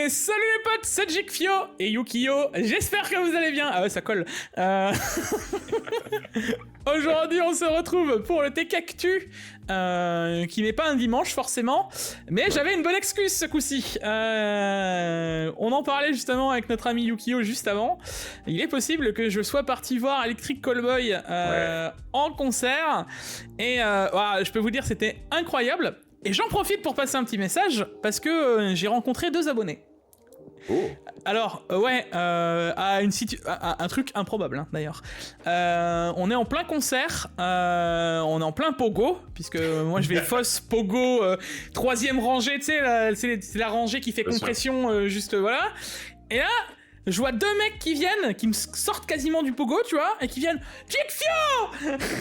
Et salut les potes, c'est Jikfio et Yukio, j'espère que vous allez bien. Ah ouais, ça colle. Aujourd'hui on se retrouve pour le Tech Actu, qui n'est pas un dimanche forcément, mais j'avais une bonne excuse ce coup-ci. On en parlait justement avec notre ami Yukio juste avant. Il est possible que je sois parti voir Electric Callboy en concert, et voilà, je peux vous dire c'était incroyable. Et j'en profite pour passer un petit message, parce que j'ai rencontré 2 abonnés. Oh. Alors, à un truc improbable, hein, d'ailleurs. On est en plein concert, on est en plein pogo, puisque moi je vais fosse, pogo, 3ème rangée, tu sais, c'est la rangée qui fait compression, juste voilà. Et là, je vois 2 mecs qui viennent, qui me sortent quasiment du pogo, tu vois, et qui viennent Jikfio.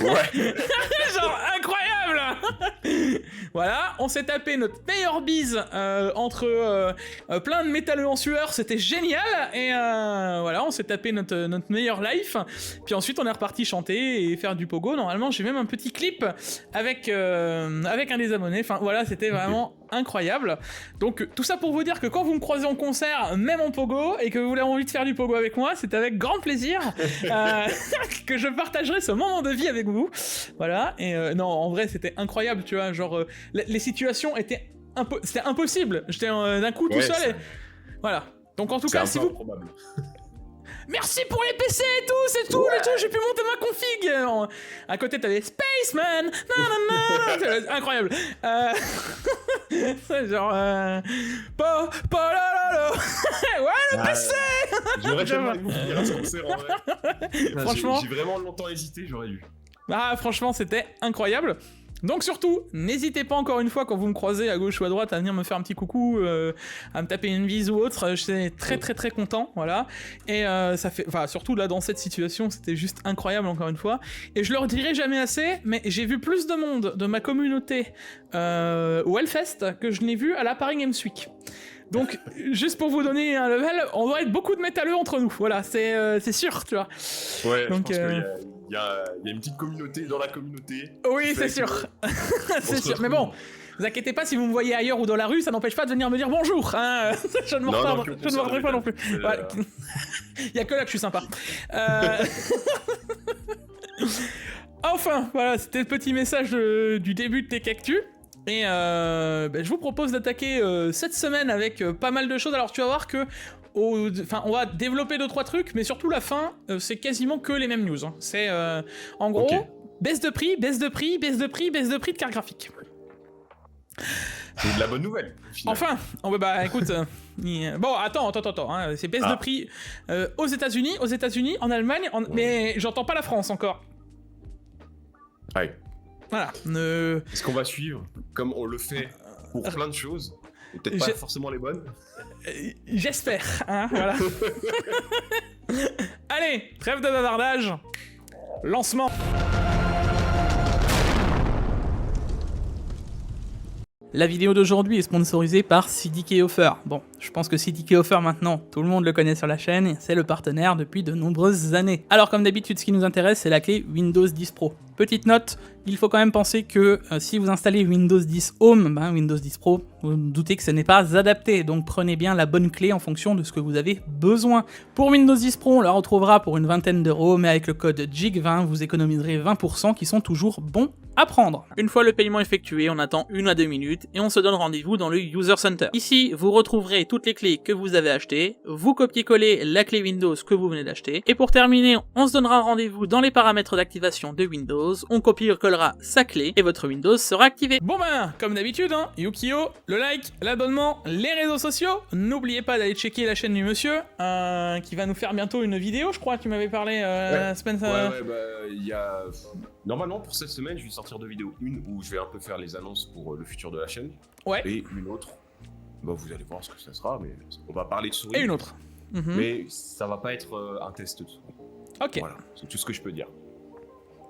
Ouais. Genre incroyable. Voilà, on s'est tapé notre meilleure bise entre plein de métalleux en sueur, c'était génial. Et voilà, on s'est tapé notre meilleur life. Puis ensuite, on est reparti chanter et faire du pogo. Normalement, j'ai même un petit clip avec un des abonnés. Enfin voilà, c'était vraiment incroyable. Donc tout ça pour vous dire que quand vous me croisez en concert, même en pogo, et que vous avez envie de faire du pogo avec moi, c'est avec grand plaisir que je partagerai ce moment de vie avec vous. Voilà, et non, en vrai c'était incroyable, tu vois, genre les situations étaient c'était impossible. J'étais d'un coup tout seul et voilà. Donc en tout cas, si vous improbable. Merci pour les PC et tout, c'est tout, les trucs, j'ai pu monter ma config. À côté, t'avais Spaceman, c'est incroyable. C'est genre, ouais, le PC. J'aurais tellement aimé vous dire à ce concert en vrai. Franchement, j'ai vraiment longtemps hésité, j'aurais dû. Ah, franchement, c'était incroyable. Donc surtout, n'hésitez pas encore une fois quand vous me croisez à gauche ou à droite à venir me faire un petit coucou, à me taper une bise ou autre. Je suis très content, voilà. Et ça fait, enfin surtout là dans cette situation, c'était juste incroyable encore une fois. Et je leur dirai jamais assez, mais j'ai vu plus de monde de ma communauté au Hellfest que je n'ai vu à la Paris Games Week. Donc, juste pour vous donner un level, on doit être beaucoup de métalleux entre nous. Voilà, c'est sûr, tu vois. Ouais, donc, je pense qu'il y a une petite communauté dans la communauté. Oui, c'est sûr. C'est sûr. Mais bon, vous inquiétez pas, si vous me voyez ailleurs ou dans la rue, ça n'empêche pas de venir me dire bonjour. Hein. Je ne me retarderai pas non plus. Voilà. Il y a que là que je suis sympa. Enfin, voilà, c'était le petit message du début de Tech Actu. Et je vous propose d'attaquer cette semaine avec pas mal de choses. Alors tu vas voir que on va développer 2-3 trucs, mais surtout la fin, c'est quasiment que les mêmes news. Hein. C'est en gros, baisse de prix de cartes graphiques. C'est de la bonne nouvelle. Enfin, écoute, bon attends, hein, c'est baisse de prix aux États-Unis, en Allemagne, mais j'entends pas la France encore. Ouais. Voilà. Est-ce qu'on va suivre comme on le fait pour plein de choses, et peut-être pas forcément les bonnes. J'espère, hein, voilà. Allez, trêve de bavardage. Lancement. La vidéo d'aujourd'hui est sponsorisée par CDK Offer. Bon, je pense que CDK Offer maintenant, tout le monde le connaît sur la chaîne, c'est le partenaire depuis de nombreuses années. Alors comme d'habitude, ce qui nous intéresse, c'est la clé Windows 10 Pro. Petite note, il faut quand même penser que si vous installez Windows 10 Home, Windows 10 Pro, vous vous doutez que ce n'est pas adapté, donc prenez bien la bonne clé en fonction de ce que vous avez besoin. Pour Windows 10 Pro, on la retrouvera pour une vingtaine d'euros, mais avec le code JIG20, vous économiserez 20% qui sont toujours bons à prendre. Une fois le paiement effectué, on attend 1 à 2 minutes et on se donne rendez-vous dans le User Center. Ici, vous retrouverez toutes les clés que vous avez achetées, vous copiez-collez la clé Windows que vous venez d'acheter, et pour terminer, on se donnera rendez-vous dans les paramètres d'activation de Windows, on copie-collera sa clé et votre Windows sera activé. Bon comme d'habitude, hein, Yukio, le like, l'abonnement, les réseaux sociaux, n'oubliez pas d'aller checker la chaîne du monsieur, qui va nous faire bientôt une vidéo, je crois, tu m'avais parlé la semaine... il y a... Normalement, pour cette semaine, je vais sortir 2 vidéos. Une où je vais un peu faire les annonces pour le futur de la chaîne. Ouais. Et une autre, vous allez voir ce que ça sera, mais on va parler de souris. Et une autre. Mais ça va pas être un test de souris. Ok. Voilà, c'est tout ce que je peux dire.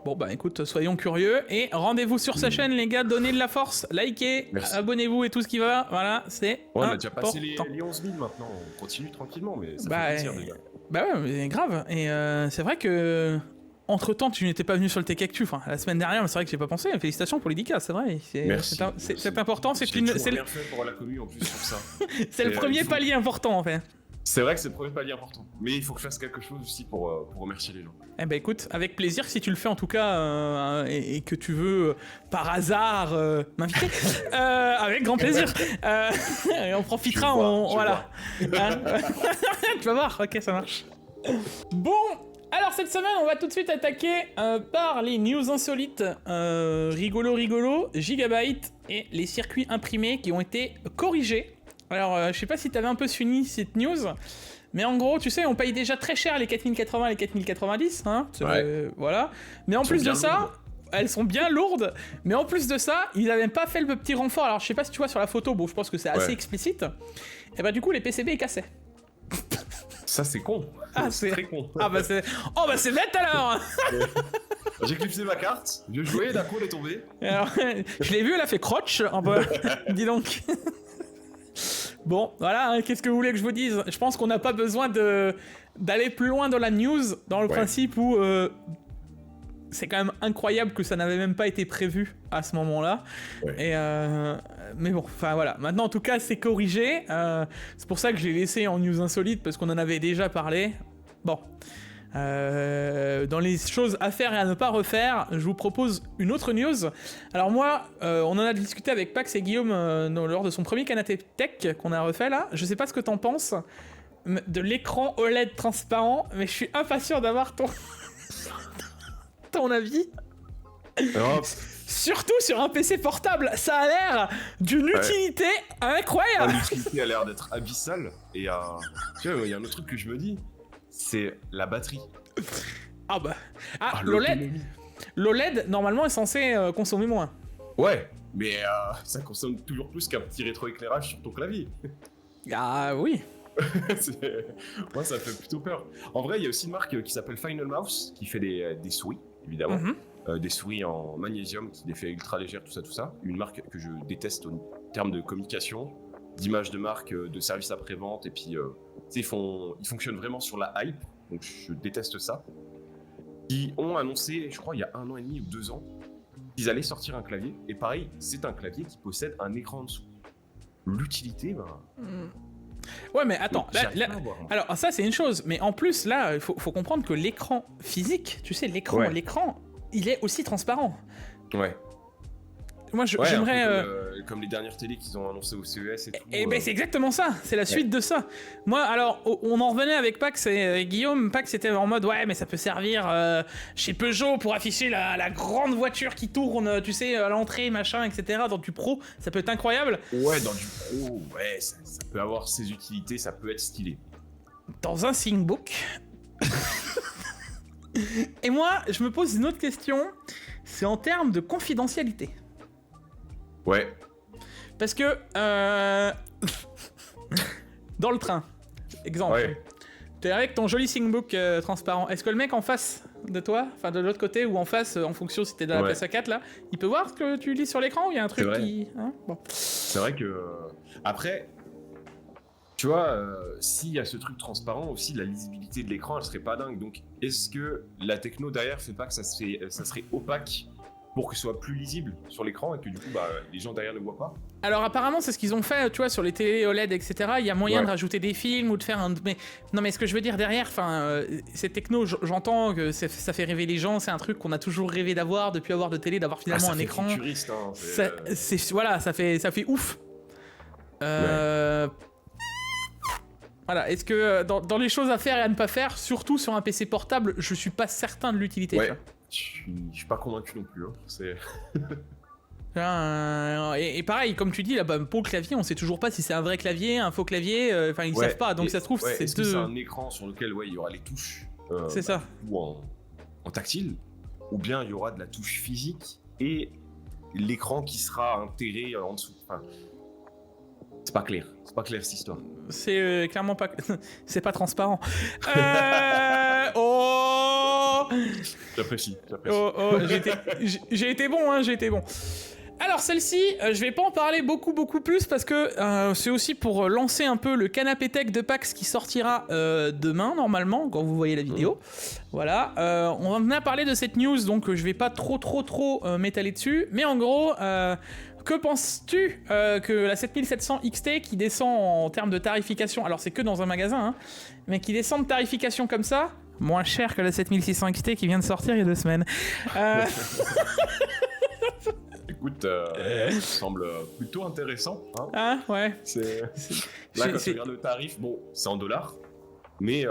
Bon écoute, soyons curieux et rendez-vous sur sa chaîne les gars, donnez de la force, likez, abonnez-vous et tout ce qui va, voilà, c'est on a déjà passé les 11 000 maintenant, on continue tranquillement, mais ça fait plaisir déjà. Bah ouais, mais grave, et c'est vrai que entre-temps, tu n'étais pas venu sur le Tech Actu, enfin, la semaine dernière, mais c'est vrai que j'ai pas pensé. Félicitations pour l'IDK, c'est vrai. Merci. C'est important. J'ai rien fait pour la commune en plus sur ça. C'est le premier palier important, en fait. C'est vrai que c'est le premier palier important. Mais il faut que je fasse quelque chose aussi pour remercier les gens. Eh ben écoute, avec plaisir, si tu le fais en tout cas, et que tu veux, par hasard, m'inviter, avec grand plaisir. Et on profitera, voilà. Hein tu vas voir, ok, ça marche. Bon, alors cette semaine, on va tout de suite attaquer par les news insolites, rigolo, Gigabyte et les circuits imprimés qui ont été corrigés. Alors, je sais pas si t'avais un peu suivi cette news, mais en gros, tu sais, on paye déjà très cher les 4080 et les 4090, hein, voilà. Mais en plus de ça, elles sont bien lourdes, mais en plus de ça, ils avaient pas fait le petit renfort. Alors, je sais pas si tu vois sur la photo, bon, je pense que c'est assez explicite. Et bah, du coup, les PCB ils cassaient. Ça, c'est con. Ah, c'est très con. Ah, bah, c'est. Oh, bah, c'est bête alors. J'ai clipsé ma carte, je jouais, d'un coup, elle est tombée. Alors, je l'ai vu, elle a fait crotch. Dis donc. Bon, voilà, hein, qu'est-ce que vous voulez que je vous dise? Je pense qu'on n'a pas besoin d'aller plus loin dans la news, dans le principe où c'est quand même incroyable que ça n'avait même pas été prévu à ce moment-là. Et mais bon, enfin voilà. Maintenant, en tout cas, c'est corrigé. C'est pour ça que j'ai laissé en news insolite, parce qu'on en avait déjà parlé. Bon. Dans les choses à faire et à ne pas refaire, je vous propose une autre news. Alors moi, on en a discuté avec Pax et Guillaume lors de son premier canapé tech qu'on a refait là. Je sais pas ce que t'en penses de l'écran OLED transparent, mais je suis impatient d'avoir ton avis. Surtout sur un PC portable, ça a l'air d'une utilité incroyable. L'utilité a l'air d'être abyssale. Et tu vois, il y a un autre truc que je me dis. C'est la batterie. Ah bah... Ah, l'OLED, normalement, est censé consommer moins. Ouais, mais ça consomme toujours plus qu'un petit rétroéclairage sur ton clavier. Ah oui. Moi, ça fait plutôt peur. En vrai, il y a aussi une marque qui s'appelle Final Mouse, qui fait des souris, évidemment. Des souris en magnésium, qui des fait ultra légères, tout ça. Une marque que je déteste en termes de communication, d'image de marque, de service après-vente, et puis... ils fonctionnent vraiment sur la hype, donc je déteste ça. Ils ont annoncé, je crois il y a 1 an et demi ou 2 ans, qu'ils allaient sortir un clavier, et pareil, c'est un clavier qui possède un écran en dessous. L'utilité, Ouais, mais attends, alors ça c'est une chose, mais en plus là, il faut comprendre que l'écran physique, tu sais, l'écran, il est aussi transparent. Ouais. Moi, j'aimerais... Comme les dernières télés qu'ils ont annoncées au CES et tout. Et ben c'est exactement ça, c'est la suite de ça. Moi, alors, on en revenait avec Pax et Guillaume. Pax était en mode, ouais, mais ça peut servir chez Peugeot pour afficher la grande voiture qui tourne, tu sais, à l'entrée, machin, etc. Dans du pro, ça peut être incroyable. Ouais, dans du pro, ouais, ça peut avoir ses utilités, ça peut être stylé. Dans un ThinkBook... Et moi, je me pose une autre question, c'est en termes de confidentialité. Ouais. Parce que dans le train, exemple, t'es avec ton joli ThinkBook transparent. Est-ce que le mec en face de toi, enfin de l'autre côté ou en face, en fonction si t'es dans la place A4 là, il peut voir ce que tu lis sur l'écran ou il y a un truc qui... Hein bon. C'est vrai que après, tu vois, s'il y a ce truc transparent aussi, la lisibilité de l'écran, elle serait pas dingue. Donc, est-ce que la techno derrière fait pas que ça serait opaque pour que ce soit plus lisible sur l'écran et que du coup les gens derrière ne voient pas? Alors apparemment c'est ce qu'ils ont fait, tu vois, sur les télé OLED, etc. Il y a moyen de rajouter des films ou de faire un... Mais ce que je veux dire derrière, cette techno, j'entends que ça fait rêver les gens, c'est un truc qu'on a toujours rêvé d'avoir, depuis avoir de télé, d'avoir finalement un écran. Futuriste, hein, voilà, ça fait ouf. Voilà, est-ce que dans les choses à faire et à ne pas faire, surtout sur un PC portable, je suis pas certain de l'utilité. Ouais. Je suis pas convaincu non plus. Et pareil, comme tu dis, là, pour le clavier, on sait toujours pas si c'est un vrai clavier, un faux clavier. Enfin, ils savent pas. Donc ça se trouve, c'est est-ce que c'est un écran sur lequel il y aura les touches. C'est ça. Ou en tactile, ou bien il y aura de la touche physique et l'écran qui sera intégré en dessous. Enfin, c'est pas clair cette histoire. C'est clairement pas. C'est pas transparent. J'apprécie. J'ai été bon, hein, j'ai été bon. Alors celle-ci, je vais pas en parler beaucoup plus parce que c'est aussi pour lancer un peu le canapé tech de PAX qui sortira demain normalement quand vous voyez la vidéo. Voilà, on va venir parler de cette news donc je vais pas trop m'étaler dessus, mais en gros, que penses-tu que la 7700 XT qui descend en termes de tarification, alors c'est que dans un magasin, hein, mais qui descend de tarification comme ça, moins cher que la 7600 XT qui vient de sortir il y a 2 semaines. Écoute, ça semble plutôt intéressant. Hein. Ah, ouais. Là, quand tu regardes le tarif, bon, c'est en dollars, mais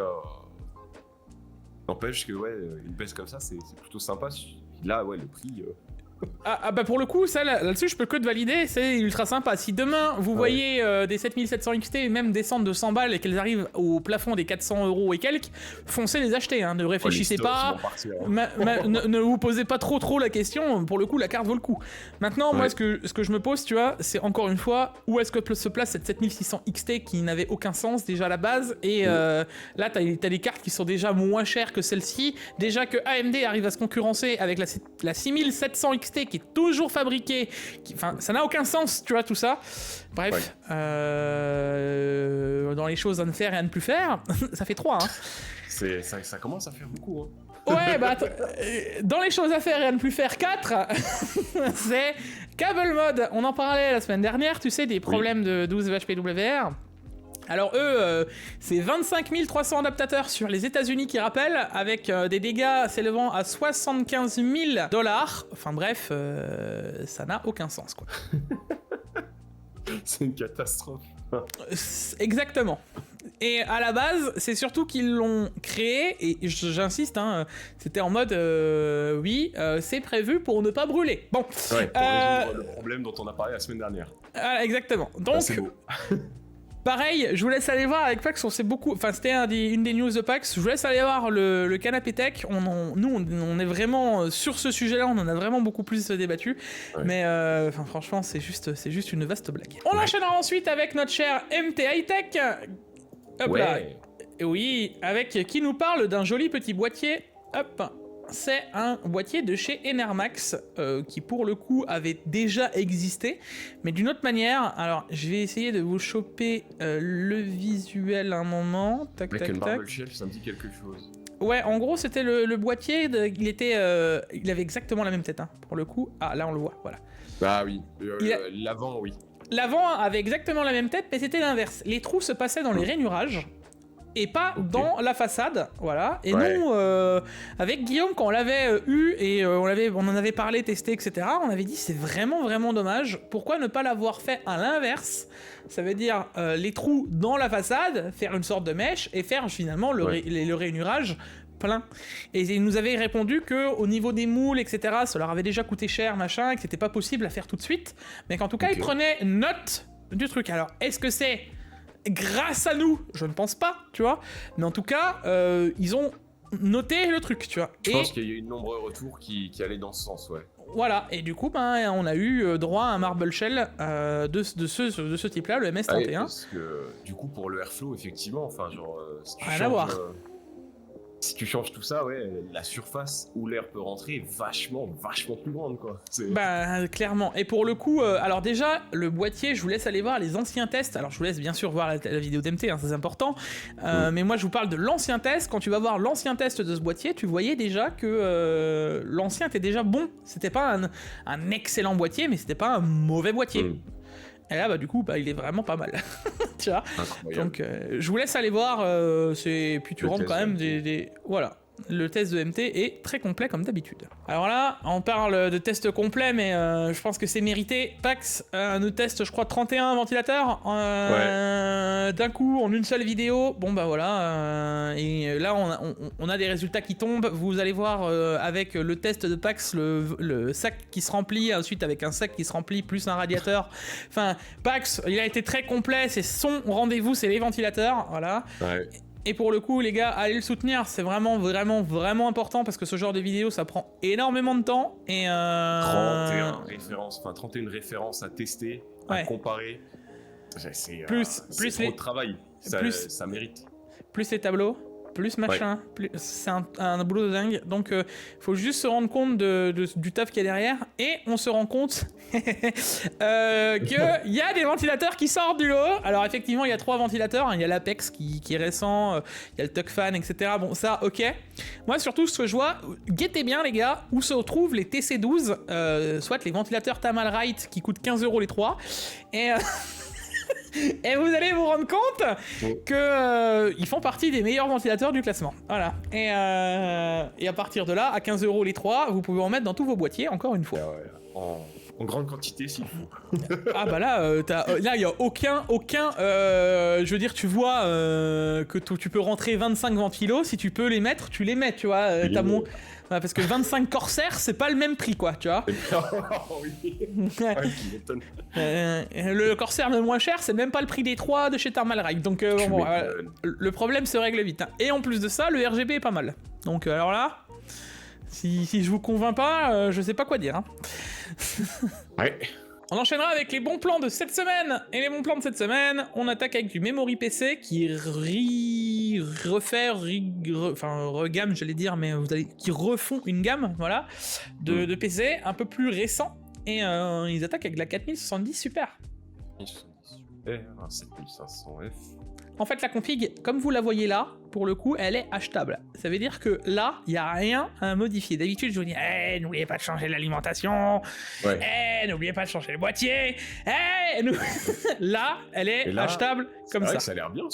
n'empêche que, ouais, une baisse comme ça, c'est plutôt sympa. Là, ouais, le prix... bah pour le coup, ça là-dessus, je peux que te valider, c'est ultra sympa. Si demain, vous voyez des 7700 XT même descendre de 100 balles et qu'elles arrivent au plafond des 400 € et quelques, foncez les acheter, hein, ne réfléchissez pas, ne vous posez pas trop la question, pour le coup, la carte vaut le coup. Maintenant, moi, ce que je me pose, tu vois, c'est encore une fois, où est-ce que se place cette 7600 XT qui n'avait aucun sens déjà à la base, et là, t'as des cartes qui sont déjà moins chères que celle-ci, déjà que AMD arrive à se concurrencer avec la 6700 XT qui est toujours fabriqué, enfin ça n'a aucun sens, tu vois, tout ça. Bref, dans les choses à ne faire et à ne plus faire, ça fait 3, hein. Ça commence à faire beaucoup, hein. Ouais, bah dans les choses à faire et à ne plus faire 4, c'est Cable Mod. On en parlait la semaine dernière, tu sais, des problèmes de 12 VHPWR. Alors eux, c'est 25 300 adaptateurs sur les États-Unis qui rappellent, avec des dégâts s'élevant à 75 000 $. Enfin bref, ça n'a aucun sens, quoi. C'est une catastrophe. Exactement. Et à la base, c'est surtout qu'ils l'ont créé, et j'insiste, hein, c'était en mode, c'est prévu pour ne pas brûler. Bon. Ouais, pour résoudre le problème dont on a parlé la semaine dernière. Exactement. Donc... c'est beau. Pareil, je vous laisse aller voir avec PAX, on sait beaucoup... Enfin, c'était une des news de PAX, je vous laisse aller voir le canapé tech, nous, on est vraiment... Sur ce sujet-là, on en a vraiment beaucoup plus débattu, mais franchement, c'est juste une vaste blague. On enchaînera ensuite avec notre cher MT High-Tech. Hop là. Et oui, avec qui nous parle d'un joli petit boîtier. Hop. C'est un boîtier de chez Enermax qui pour le coup avait déjà existé, mais d'une autre manière. Alors je vais essayer de vous choper le visuel un moment. Tac, avec tac, une tac. Marble Shelf, ça me dit quelque chose. Ouais, en gros c'était le boîtier, il avait exactement la même tête, hein, pour le coup. Ah là on le voit, voilà. Ah oui, l'avant oui. L'avant avait exactement la même tête, mais c'était l'inverse. Les trous se passaient dans les rainurages. Et pas dans la façade, voilà. Et nous, avec Guillaume, quand on l'avait eu et on en avait parlé, testé, etc., on avait dit c'est vraiment dommage. Pourquoi ne pas l'avoir fait à l'inverse? Ça veut dire les trous dans la façade, faire une sorte de mèche et faire finalement le rainurage plein. Et ils nous avaient répondu que au niveau des moules, etc., ça leur avait déjà coûté cher, machin, et que c'était pas possible à faire tout de suite, mais qu'en tout cas ils prenaient note du truc. Alors, est-ce que c'est grâce à nous? Je ne pense pas, tu vois. Mais en tout cas, ils ont noté le truc, tu vois. Je pense qu'il y a eu de nombreux retours qui allaient dans ce sens, ouais. Voilà, et du coup, on a eu droit à un Marble Shell de ce type-là, le MS-31. Ouais, parce que, du coup, pour le Airflow, effectivement, enfin, genre, si tu changes tout ça, la surface où l'air peut rentrer est vachement plus grande, quoi. Bah, clairement. Et pour le coup, alors déjà, le boîtier, je vous laisse aller voir les anciens tests. Alors, je vous laisse bien sûr voir la vidéo d'MT, hein, c'est important. Mais moi, je vous parle de l'ancien test. Quand tu vas voir l'ancien test de ce boîtier, tu voyais déjà que l'ancien était déjà bon. C'était pas un excellent boîtier, mais c'était pas un mauvais boîtier. Et là, bah, du coup, il est vraiment pas mal. Tu vois. Incroyable. Donc, je vous laisse aller voir. Puis tu rentres quand même des... Voilà. Le test de MT est très complet comme d'habitude. Alors là, on parle de test complet, mais je pense que c'est mérité. PAX nous teste, je crois, 31 ventilateurs d'un coup, en une seule vidéo. Bon, bah voilà. Et là, on a des résultats qui tombent. Vous allez voir avec le test de PAX, le sac qui se remplit, ensuite avec un sac qui se remplit, plus un radiateur. Enfin, PAX, il a été très complet. C'est son rendez-vous, c'est les ventilateurs. Voilà. Ouais. Et pour le coup, les gars, allez le soutenir, c'est vraiment important parce que ce genre de vidéo, ça prend énormément de temps. Et 31 références à tester, à comparer. C'est trop de travail, ça mérite. Plus les tableaux, plus machin, c'est un boulot de dingue. Donc, faut juste se rendre compte du taf qu'il y a derrière. Et on se rend compte qu'il y a des ventilateurs qui sortent du lot. Alors, effectivement, il y a 3 ventilateurs. Il y a l'Apex qui est récent, il y a le Tuckfan, etc. Bon, ça, ok. Moi, surtout, ce que je vois, guettez bien, les gars, où se retrouvent les TC12, soit les ventilateurs Thermalright qui coûtent 15 € les 3. Et vous allez vous rendre compte que ils font partie des meilleurs ventilateurs du classement. Voilà. Et à partir de là, à 15 € les 3, vous pouvez en mettre dans tous vos boîtiers, encore une fois. En grande quantité, s'il faut. Ah bah là, il y a aucun. Je veux dire, tu vois que tu peux rentrer 25 ventilos, si tu peux les mettre, tu les mets, tu vois. Ouais, parce que 25 Corsair, c'est pas le même prix, quoi, tu vois. Le Corsair le moins cher, c'est même pas le prix des 3 de chez Thermalright. Donc, le problème se règle vite. Hein. Et en plus de ça, le RGB est pas mal. Donc, alors là, si je vous convainc pas, je sais pas quoi dire. Hein. Ouais. On enchaînera avec les bons plans de cette semaine. Et les bons plans de cette semaine, on attaque avec du Memory PC qui regamme, j'allais dire, mais qui refont une gamme, voilà, de PC un peu plus récent. Et ils attaquent avec la 4070 Super. 7500F. En fait, la config, comme vous la voyez là, pour le coup, elle est achetable. Ça veut dire que là, il n'y a rien à modifier. D'habitude, je vous dis, n'oubliez pas de changer l'alimentation, n'oubliez pas de changer le boîtier, là, elle est achetable comme ça. Vrai que ça a l'air bien,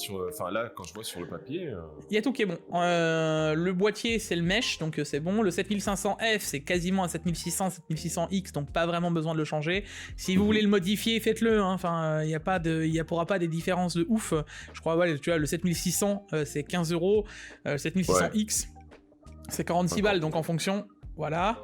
là, quand je vois sur le papier... Il y a tout qui est bon. Le boîtier, c'est le mesh, donc c'est bon. Le 7500F, c'est quasiment un 7600, 7600X, donc pas vraiment besoin de le changer. Si vous voulez le modifier, faites-le. Hein. Enfin, il n'y pourra pas des différences de ouf. Je crois, tu vois, le 7600, c'est 15 €. 7600X, c'est 46 balles, donc en fonction, voilà.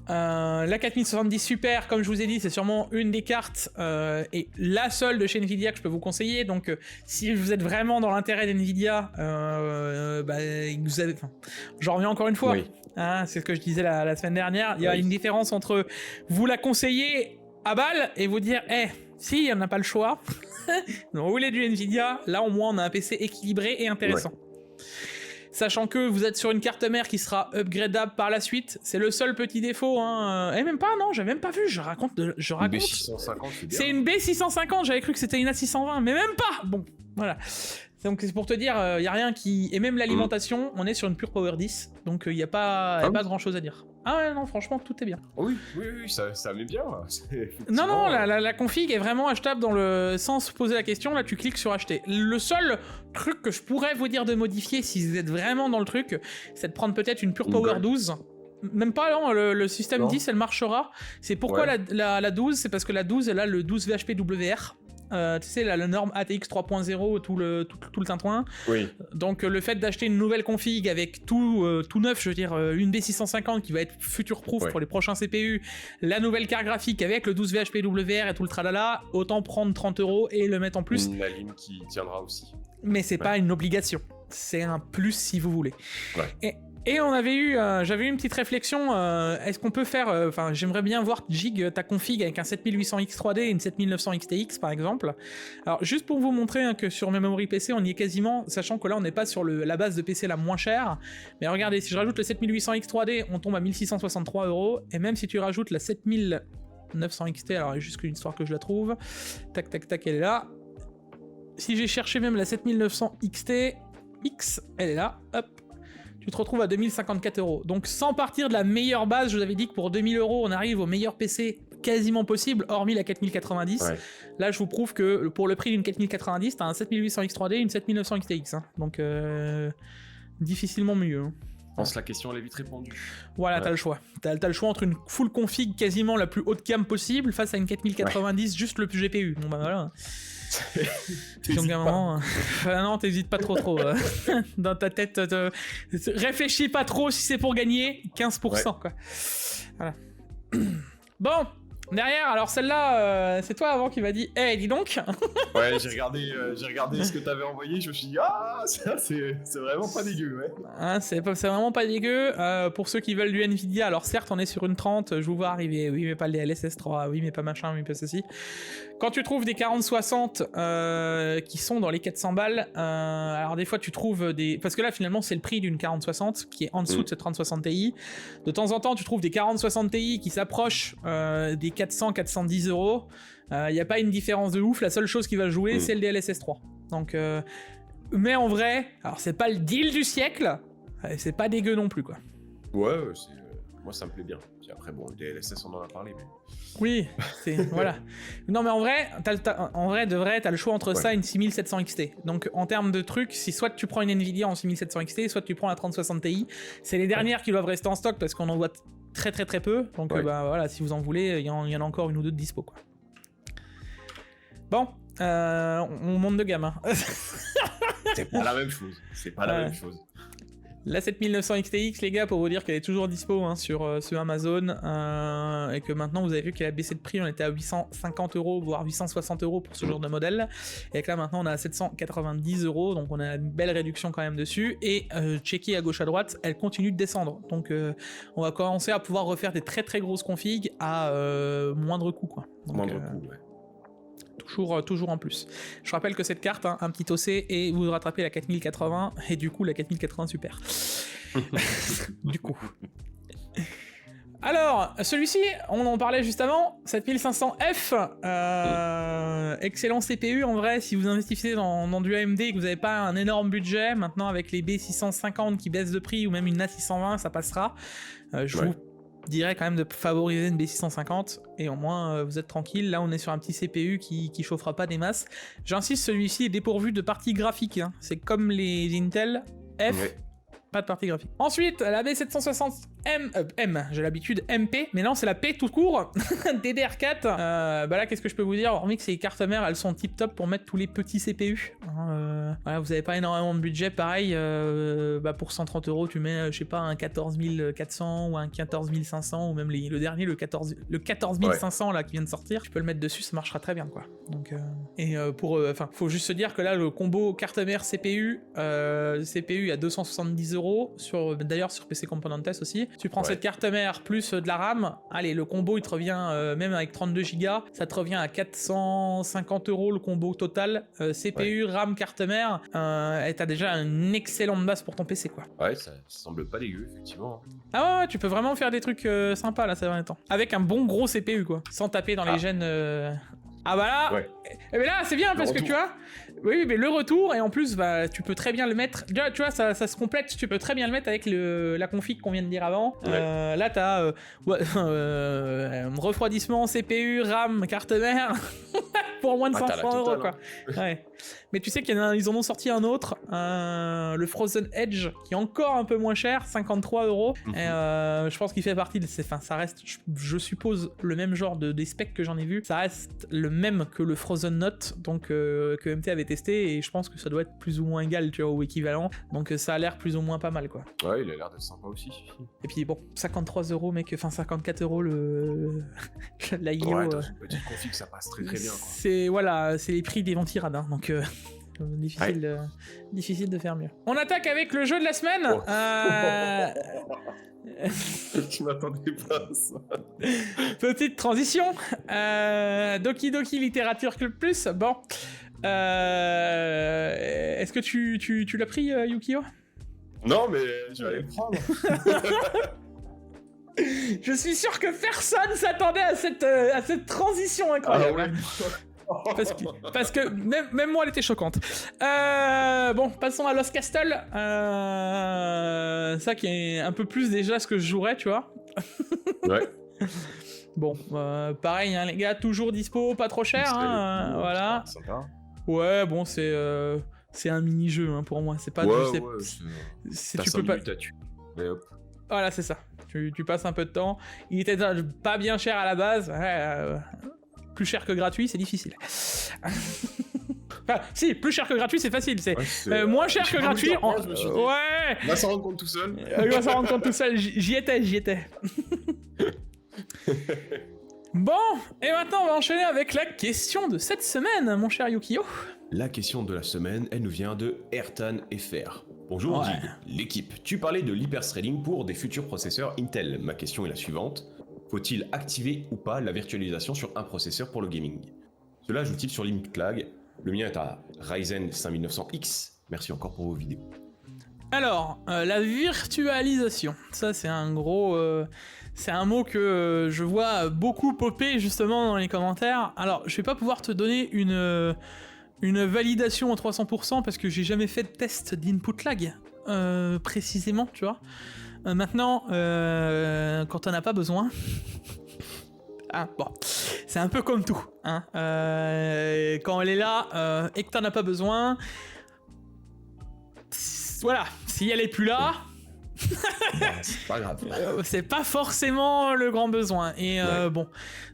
La 4070 Super, comme je vous ai dit, c'est sûrement une des cartes et la seule de chez Nvidia que je peux vous conseiller. Donc, si vous êtes vraiment dans l'intérêt d'Nvidia, j'en reviens encore une fois. Oui. Hein, c'est ce que je disais la semaine dernière. Il y a une différence entre vous la conseiller à balle et vous dire, si, on n'a pas le choix. Donc, vous voulez du Nvidia, là au moins on a un PC équilibré et intéressant. Sachant que vous êtes sur une carte mère qui sera upgradable par la suite, c'est le seul petit défaut. Hein. Et même pas, non, j'avais même pas vu. Je raconte. Une B650, c'est bien. C'est une B650. J'avais cru que c'était une A620, mais même pas. Bon, voilà. Donc c'est pour te dire, il y a rien qui. Et même l'alimentation, on est sur une pure Power 10, donc il y a pas grand chose à dire. Ah ouais, non, franchement, tout est bien. Oui, ça met bien. Non, la config est vraiment achetable sans se poser la question. Là, tu cliques sur acheter. Le seul truc que je pourrais vous dire de modifier si vous êtes vraiment dans le truc, c'est de prendre peut-être une pure Power 12. Même pas, non, le système 10, elle marchera. C'est pourquoi la 12, c'est parce que la 12, elle a le 12 VHP-WR. Tu sais, la norme ATX 3.0, tout le tintouin. Oui. Donc, le fait d'acheter une nouvelle config avec tout neuf, je veux dire, une B650 qui va être future-proof pour les prochains CPU, la nouvelle carte graphique avec le 12 VHP-WR et tout le tralala, autant prendre 30 € et le mettre en plus. Une alim qui tiendra aussi. Mais c'est pas une obligation. C'est un plus si vous voulez. Ouais. Et on avait j'avais eu une petite réflexion, est-ce qu'on peut faire, j'aimerais bien voir Jig ta config avec un 7800X3D et une 7900XTX par exemple. Alors juste pour vous montrer que sur Memory PC on y est quasiment, sachant que là on n'est pas sur la base de PC la moins chère, mais regardez, si je rajoute le 7800X3D on tombe à 1663 €, et même si tu rajoutes la 7900XT, alors il y a juste une histoire que je la trouve, tac, elle est là. Si j'ai cherché même la 7900XT, elle est là, hop. Tu te retrouves à 2054 €. Donc sans partir de la meilleure base, je vous avais dit que pour 2000 € on arrive au meilleur PC quasiment possible, hormis la 4090. Ouais. Là je vous prouve que pour le prix d'une 4090, t'as un 7800X3D et une 7900XTX. Hein. Donc difficilement mieux. Hein. Je pense que la question elle est vite répondue. Voilà, t'as le choix. T'as le choix entre une full config quasiment la plus haut de gamme possible face à une 4090 juste le GPU. Bon bah voilà. Donc à un moment, non, t'hésites pas trop. Dans ta tête, réfléchis pas trop si c'est pour gagner 15%, quoi. Voilà. Bon, Derrière, alors celle-là, c'est toi avant qui m'a dit « Hey, dis donc !» Ouais, j'ai regardé ce que t'avais envoyé, je me suis dit « Ah, ça, c'est vraiment pas dégueu, ouais. » Hein, c'est vraiment pas dégueu. Pour ceux qui veulent du Nvidia, alors certes, on est sur une 30, je vous vois arriver. Oui, mais pas le DLSS 3, oui, mais pas machin, oui, pas ceci. Quand tu trouves des 4060 qui sont dans les 400 balles, alors des fois tu trouves des... Parce que là, finalement, c'est le prix d'une 4060 qui est en dessous de cette 3060 Ti. De temps en temps, tu trouves des 4060 Ti qui s'approchent des 400-410 euros. Il n'y a pas une différence de ouf. La seule chose qui va jouer, c'est le DLSS 3. Donc, mais en vrai, alors c'est pas le deal du siècle, c'est pas dégueu non plus, quoi. Ouais, moi ça me plaît bien. Puis après, bon, le DLSS, on en a parlé, mais... Oui, c'est... voilà. Non, mais en vrai, de vrai, t'as le choix entre ça et une 6700 XT. Donc, en termes de trucs, si soit tu prends une Nvidia en 6700 XT, soit tu prends la 3060 Ti, c'est les dernières qui doivent rester en stock parce qu'on en voit très peu. Donc, bah voilà, si vous en voulez, il y en a encore une ou deux de dispo, quoi. Bon, on monte de gamme, hein. C'est pas la même chose. C'est pas la même chose. La 7900 XTX, les gars, pour vous dire qu'elle est toujours dispo hein, sur Amazon, et que maintenant vous avez vu qu'elle a baissé de prix, on était à 850 €, voire 860 € pour ce genre de modèle, et que là maintenant on est à 790 €, donc on a une belle réduction quand même dessus, et checker à gauche à droite, elle continue de descendre, donc on va commencer à pouvoir refaire des très grosses configs à moindre coût, quoi. Donc, moindre coût, ouais. Toujours en plus. Je rappelle que cette carte, hein, un petit OC, et vous rattrapez la 4080, et du coup la 4080 Super. Du coup. Alors, celui-ci, on en parlait juste avant, 7500F, excellent CPU en vrai, si vous investissez dans du AMD et que vous n'avez pas un énorme budget, maintenant avec les B650 qui baissent de prix, ou même une A620, ça passera. Vous dirais quand même de favoriser une B650 et au moins vous êtes tranquille. Là on est sur un petit CPU qui chauffera pas des masses. J'insiste, celui-ci est dépourvu de partie graphique, hein. C'est comme les Intel F, pas de partie graphique. Ensuite la B760M, j'ai l'habitude MP, mais non c'est la P tout court. DDR4, bah là qu'est-ce que je peux vous dire, hormis que ces cartes mères elles sont tip top pour mettre tous les petits CPU, hein, voilà, vous avez pas énormément de budget, pareil, bah pour 130 € tu mets je sais pas un 14400 ou un 14500 ou même le dernier le 14500 là qui vient de sortir, tu peux le mettre dessus, ça marchera très bien quoi. Donc faut juste se dire que là le combo carte mère CPU CPU à 270 €, d'ailleurs sur PC Component Test aussi. Tu prends cette carte mère plus de la RAM, allez, le combo il te revient, même avec 32 Go, ça te revient à 450 € le combo total. CPU, RAM, carte mère, et t'as déjà une excellente base pour ton PC, quoi. Ouais, ça semble pas dégueu, effectivement. Ah ouais, tu peux vraiment faire des trucs sympas là ces derniers temps. Avec un bon gros CPU, quoi. Sans taper dans les gènes. Ah bah là, et ben là c'est bien parce que tu vois, oui mais le retour et en plus bah tu peux très bien le mettre, tu vois ça se complète, tu peux très bien le mettre avec la config qu'on vient de dire avant. Là t'as refroidissement, CPU, RAM, carte mère pour moins de 500 € quoi. Ouais. Mais tu sais qu'ils en ont sorti un autre, le Frozen Edge qui est encore un peu moins cher, 53 €. Et je pense qu'il fait partie de ces, enfin ça reste, je suppose le même genre des specs que j'en ai vu, ça reste le même que le Frozen Note, donc que MT avait testé, et je pense que ça doit être plus ou moins égal, tu vois, ou équivalent, donc ça a l'air plus ou moins pas mal, quoi. Ouais, il a l'air d'être sympa aussi. Et puis bon, 53 €, mec, enfin 54 € la IO. Ouais, dans une petite config, ça passe très bien, quoi. C'est les prix des ventirades, hein, donc... difficile de faire mieux. On attaque avec le jeu de la semaine. Je m'attendais pas à ça. Petite transition. Doki Doki Littérature Club Plus. Bon. Est-ce que tu l'as pris, Yukio ? Non, mais je vais aller le prendre. Je suis sûr que personne s'attendait à cette transition incroyable. Parce que même moi elle était choquante. Bon, passons à Lost Castle. Ça qui est un peu plus déjà ce que je jouerais, tu vois. Ouais. Bon, pareil, hein, les gars, toujours dispo, pas trop cher, hein, voilà. Sympa. Ouais, bon, c'est un mini-jeu hein, pour moi, c'est pas tu peux pas. Voilà, c'est ça. Tu passes un peu de temps. Il était pas bien cher à la base. Plus cher que gratuit, c'est difficile. Enfin, si, plus cher que gratuit, c'est facile. C'est moins cher que gratuit. Ouais. On va s'en rendre compte tout seul. On va s'en rendre compte tout seul. J'y étais. Bon, et maintenant on va enchaîner avec la question de cette semaine, mon cher Yukio. La question de la semaine, elle nous vient de Ertan FR. Bonjour Ouais. Dig, l'équipe. Tu parlais de l'hyperthreading pour des futurs processeurs Intel. Ma question est la suivante. Faut-il activer ou pas la virtualisation sur un processeur pour le gaming? Cela joue-t-il sur limit lag? Le mien est à Ryzen 5900X. Merci encore pour vos vidéos. Alors, la virtualisation, ça c'est un gros... c'est un mot que je vois beaucoup popper justement dans les commentaires. Alors, je vais pas pouvoir te donner une validation à 300% parce que j'ai jamais fait de test d'input lag, précisément, tu vois. Maintenant, quand on n'a pas besoin... Ah, bon, c'est un peu comme tout, hein. Quand elle est là et que t'en as pas besoin... Voilà, si elle est plus là... C'est pas grave. c'est pas forcément le grand besoin. Et Ouais. bon,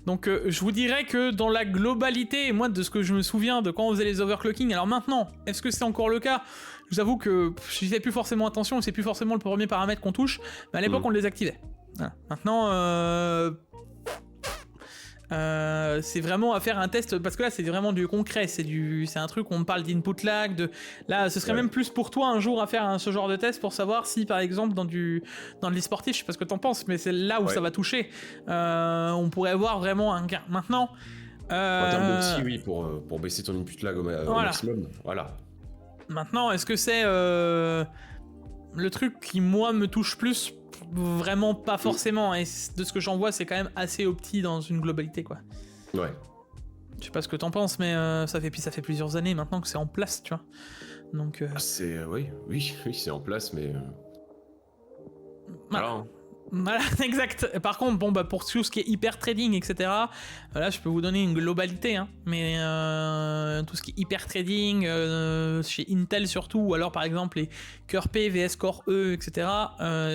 donc je vous dirais que dans la globalité, moi de ce que je me souviens de quand on faisait les overclocking, alors maintenant, est-ce que c'est encore le cas? Je vous avoue que je fais plus forcément attention, c'est plus forcément le premier paramètre qu'on touche, mais à l'époque on le désactivait. Voilà. Maintenant, c'est vraiment à faire un test parce que là c'est vraiment du concret, c'est un truc où on parle d'input lag, là ce serait Ouais. même plus pour toi un jour à faire ce genre de test pour savoir si par exemple dans de l'e-sportif, je sais pas ce que t'en penses, mais c'est là où Ouais. ça va toucher, on pourrait avoir vraiment un gain. Maintenant, En termes d'outils, oui, pour baisser ton input lag au Voilà. maximum. Voilà. maintenant est-ce que c'est le truc qui moi me touche plus? Vraiment pas forcément, et de ce que j'en vois c'est quand même assez opti dans une globalité quoi. Ouais. Je sais pas ce que t'en penses, mais ça fait plusieurs années maintenant que c'est en place, tu vois. Donc, C'est... oui, c'est en place, mais... voilà. Voilà, hein. Voilà, exact. Par contre, bon, bah, pour tout ce qui est hyper trading, etc., là, je peux vous donner une globalité, hein. Mais tout ce qui est hyper trading, chez Intel surtout, ou alors par exemple les Core P, VS Core E, etc.,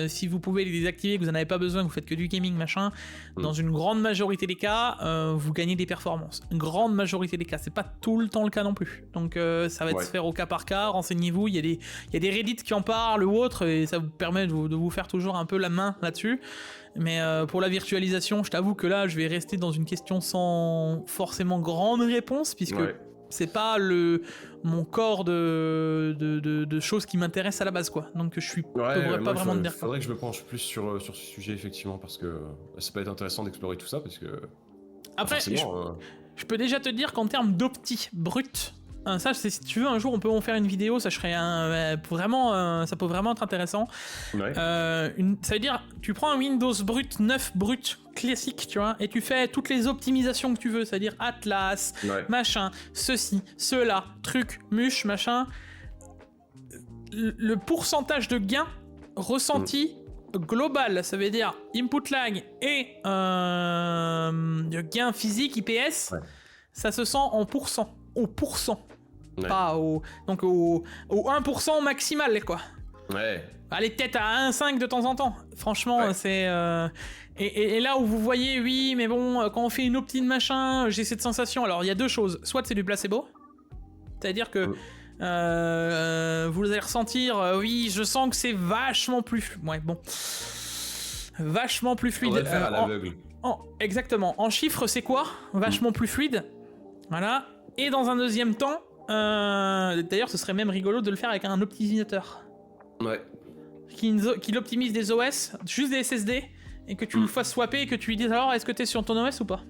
si vous pouvez les désactiver, que vous n'en avez pas besoin, que vous faites que du gaming, machin, dans une grande majorité des cas, vous gagnez des performances. Une grande majorité des cas. C'est pas tout le temps le cas non plus. Donc, ça va être Ouais. se faire au cas par cas. Renseignez-vous. Il y a des Reddit qui en parlent ou autres, et ça vous permet de vous faire toujours un peu la main là-dessus. Mais pour la virtualisation, je t'avoue que là, je vais rester dans une question sans forcément grande réponse, puisque Ouais. c'est pas mon corps de choses qui m'intéressent à la base, quoi. Donc je pourrais pas vraiment te dire quoi. Faudrait que je me penche plus sur ce sujet, effectivement, parce que ça peut être intéressant d'explorer tout ça, parce que... Après, forcément, je peux déjà te dire qu'en termes d'opti brut, ça, si tu veux, un jour on peut en faire une vidéo, ça serait ça peut vraiment être intéressant. ouais. Ça veut dire, tu prends un Windows brut, 9 brut, classique, tu vois, et tu fais toutes les optimisations que tu veux, c'est-à-dire Atlas, Ouais. machin, ceci, cela, truc, muche, machin. Le pourcentage de gain ressenti global, ça veut dire input lag et de gain physique, IPS, Ouais. ça se sent en pourcent, au pourcent, Ouais. pas donc au 1% maximal, quoi. Ouais. Allez, peut-être à 1,5 de temps en temps. Franchement, Ouais. c'est... Et là où vous voyez, oui, mais bon, quand on fait une optine machin, j'ai cette sensation. Alors, il y a deux choses. Soit c'est du placebo, c'est-à-dire que vous allez ressentir, oui, je sens que c'est vachement plus... Ouais, bon. Vachement plus fluide. On va le faire à l'aveugle. Exactement. En chiffres, c'est quoi? Vachement plus fluide. Voilà. Et dans un deuxième temps, d'ailleurs, ce serait même rigolo de le faire avec un optimisateur. Ouais. Qui l'optimise des OS, juste des SSD, et que tu le fasses swapper et que tu lui dises alors est-ce que t'es sur ton OS ou pas.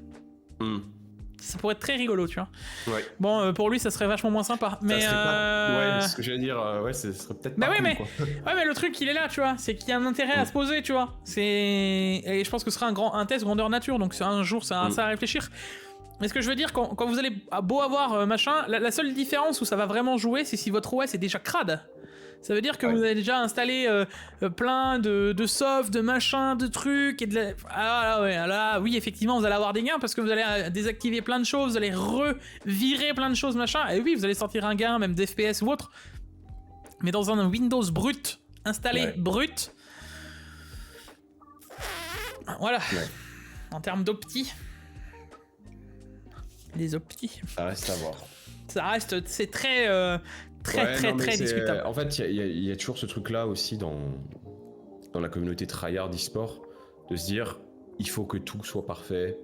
Ça pourrait être très rigolo, tu vois. Ouais. Bon, pour lui, ça serait vachement moins sympa. Mais Ça serait pas... Ouais, ce que j'allais dire, ouais, ce serait peut-être Bah pas ouais, cool, mais... quoi. ouais, mais le truc, il est là, tu vois. C'est qu'il y a un intérêt à se poser, tu vois. Et je pense que ce sera un test grandeur nature, donc c'est un jour, ça à réfléchir. Mais ce que je veux dire, quand vous allez beau avoir machin, la seule différence où ça va vraiment jouer, c'est si votre OS est déjà crade. Ça veut dire que vous avez déjà installé plein de soft, de machin, de trucs, et de la... là, oui, effectivement, vous allez avoir des gains parce que vous allez désactiver plein de choses, vous allez revirer plein de choses, machin, et oui, vous allez sortir un gain, même d'FPS ou autre. Mais dans un Windows brut, installé brut, voilà. Ouais. En termes d'opti, les opti, ça reste à voir. Ça reste, c'est très discutable. En fait, il y a toujours ce truc-là aussi dans la communauté tryhard e-sport, de se dire, il faut que tout soit parfait,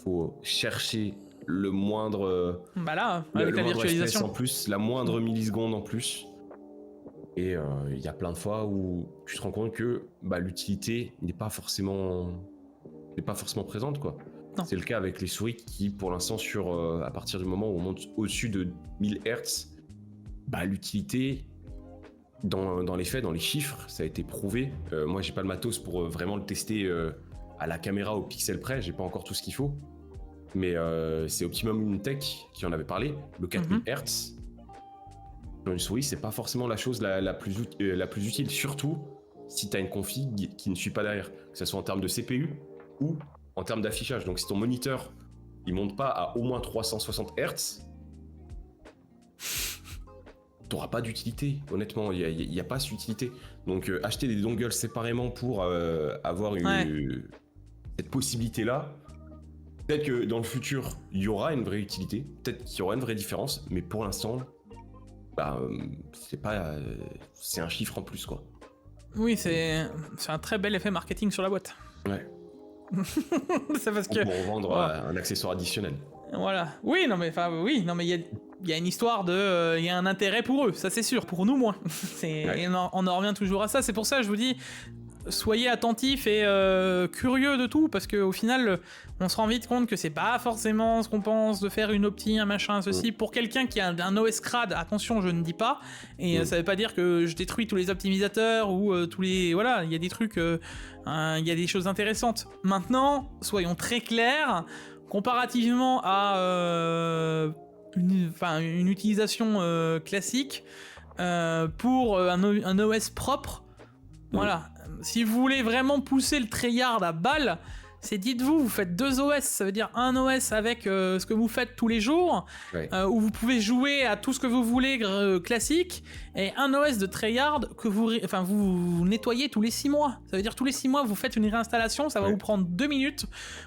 faut chercher le moindre... Bah là, le avec la moindre FPS virtualisation. en plus, la moindre milliseconde en plus. Et il y a plein de fois où tu te rends compte que l'utilité n'est pas forcément présente, quoi. Non. C'est le cas avec les souris qui, pour l'instant, à partir du moment où on monte au-dessus de 1000 Hz, l'utilité, dans les faits, dans les chiffres, ça a été prouvé. Moi, j'ai pas le matos pour vraiment le tester à la caméra au pixel près, j'ai pas encore tout ce qu'il faut. Mais c'est Optimum Tech qui en avait parlé, le 4000 Hz. Sur une souris, c'est pas forcément la chose la plus utile, surtout si tu as une config qui ne suit pas derrière, que ce soit en termes de CPU ou en termes d'affichage. Donc si ton moniteur il monte pas à au moins 360 Hz, t'auras pas d'utilité. Honnêtement, il y a pas cette utilité. Donc acheter des dongles séparément pour avoir cette possibilité-là. Peut-être que dans le futur, il y aura une vraie utilité, peut-être qu'il y aura une vraie différence, mais pour l'instant, c'est un chiffre en plus, quoi. Oui, c'est un très bel effet marketing sur la boîte. Ouais. C'est parce que... Pour revendre un accessoire additionnel. Voilà. Oui, non mais il y a une histoire de... Il y a un intérêt pour eux, ça c'est sûr. Pour nous, moins. Et on en revient toujours à ça. C'est pour ça que je vous dis... Soyez attentifs et curieux de tout, parce qu'au final, on se rend vite compte que c'est pas forcément ce qu'on pense de faire une opti, un machin, ceci. Pour quelqu'un qui a un OS crade, attention, je ne dis pas, et ça veut pas dire que je détruis tous les optimisateurs ou tous les... Voilà, il y a des trucs, il y a des choses intéressantes. Maintenant, soyons très clairs, comparativement à une utilisation classique, pour un OS propre, voilà. Si vous voulez vraiment pousser le tryhard à balle, c'est dites-vous, vous faites 2 OS, ça veut dire un OS avec ce que vous faites tous les jours, où vous pouvez jouer à tout ce que vous voulez classique, et un OS de tryhard que vous nettoyez tous les 6 mois. Ça veut dire tous les 6 mois, vous faites une réinstallation, ça va vous prendre 2 minutes,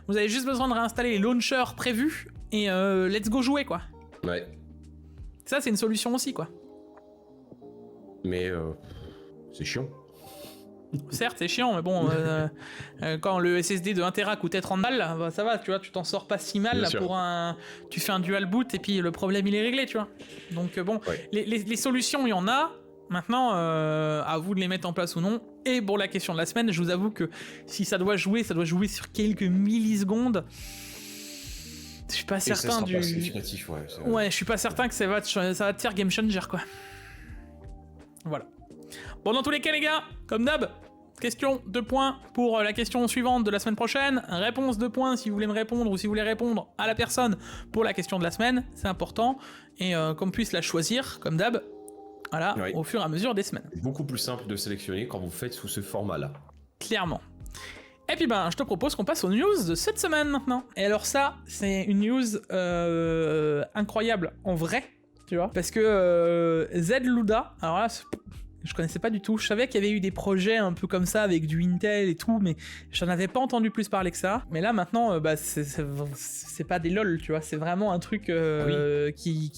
vous avez juste besoin de réinstaller les launchers prévus, et let's go jouer, quoi. Ouais. Ça, c'est une solution aussi, quoi. Mais c'est chiant. Certes, c'est chiant, mais bon, quand le SSD de 1 Tera coûtait 30 balles, ça va, tu vois, tu t'en sors pas si mal pour tu fais un dual boot et puis le problème il est réglé, tu vois. Donc bon, les solutions, il y en a. Maintenant, à vous de les mettre en place ou non. Et pour la question de la semaine, je vous avoue que si ça doit jouer sur quelques millisecondes. Je suis pas certain du. Ouais, je suis pas certain que ça va te faire game changer, quoi. Voilà. Bon, dans tous les cas, les gars, comme d'hab, question 2 points pour la question suivante de la semaine prochaine. Réponse 2 points si vous voulez me répondre ou si vous voulez répondre à la personne pour la question de la semaine. C'est important. Et qu'on puisse la choisir, comme d'hab, voilà, au fur et à mesure des semaines. C'est beaucoup plus simple de sélectionner quand vous faites sous ce format-là. Clairement. Et puis je te propose qu'on passe aux news de cette semaine maintenant. Et alors ça, c'est une news incroyable en vrai, tu vois. Parce que Zluda, alors là... Je connaissais pas du tout. Je savais qu'il y avait eu des projets un peu comme ça avec du Intel et tout, mais j'en avais pas entendu plus parler que ça. Mais là maintenant, c'est pas des lol, tu vois. C'est vraiment un truc qui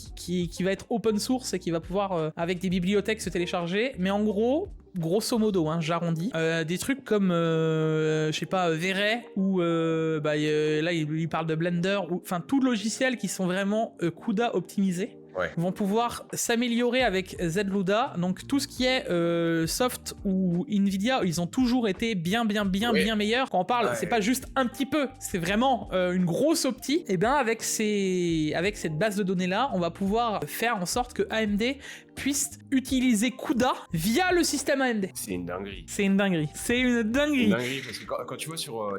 va être open source et qui va pouvoir avec des bibliothèques se télécharger. Mais en gros, grosso modo, j'arrondis, des trucs comme je sais pas, Veray ou là il parle de Blender ou enfin tout logiciel qui sont vraiment CUDA optimisés. Vont pouvoir s'améliorer avec Zluda. Donc tout ce qui est soft ou Nvidia, ils ont toujours été bien meilleurs. Quand on parle, c'est pas juste un petit peu, c'est vraiment une grosse opti. Et bien avec cette base de données là, on va pouvoir faire en sorte que AMD puisse utiliser CUDA via le système AMD. C'est une dinguerie. C'est une dinguerie parce que quand tu vois sur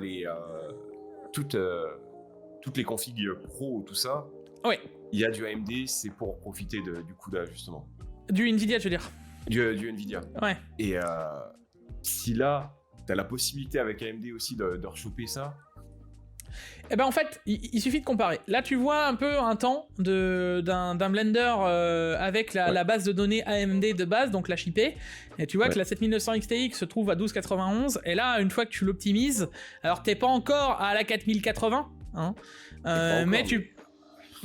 toutes les configs pro, tout ça. Ouais. Il y a du AMD, c'est pour profiter du CUDA, justement. Du Nvidia, tu veux dire. Du Nvidia. Ouais. Et si là, t'as la possibilité avec AMD aussi de rechoper ça... Eh ben en fait, il suffit de comparer. Là, tu vois un peu un temps d'un Blender avec la base de données AMD de base, donc la chipée. Et tu vois que la 7900 XTX se trouve à 1291. Et là, une fois que tu l'optimises, alors t'es pas encore à la 4080,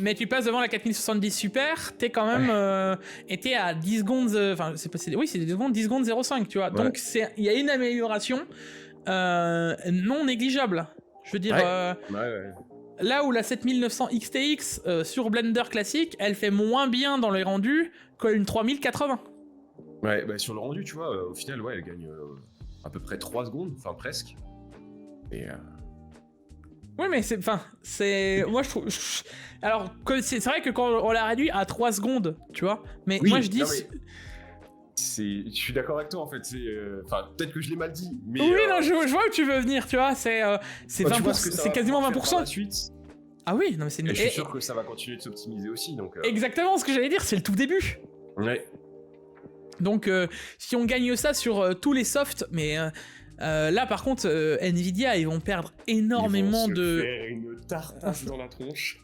mais tu passes devant la 4070 Super, t'es quand même et t'es à 10 secondes, c'est 10 secondes 0,5, tu vois. Donc il y a une amélioration non négligeable. Je veux dire Là où la 7900 XTX sur Blender classique, elle fait moins bien dans les rendus qu'une 3080. Ouais, bah sur le rendu, tu vois, au final, ouais, elle gagne à peu près 3 secondes, enfin presque. Et Oui, mais c'est... Moi, je trouve... Alors, c'est vrai que quand on l'a réduit à 3 secondes, tu vois, mais oui, moi, je dis... non, mais je suis d'accord avec toi, en fait, enfin, peut-être que je l'ai mal dit, mais... Oui, non, je vois où tu veux venir, tu vois, c'est 20%, c'est quasiment 20%. Suite. Ah oui, non mais c'est une... Et je suis sûr que ça va continuer de s'optimiser aussi, donc... Exactement ce que j'allais dire, c'est le tout début. Ouais. Donc, si on gagne ça sur tous les softs, mais là par contre, Nvidia, ils vont perdre énormément ils vont se de... faire une tartasse dans la tronche.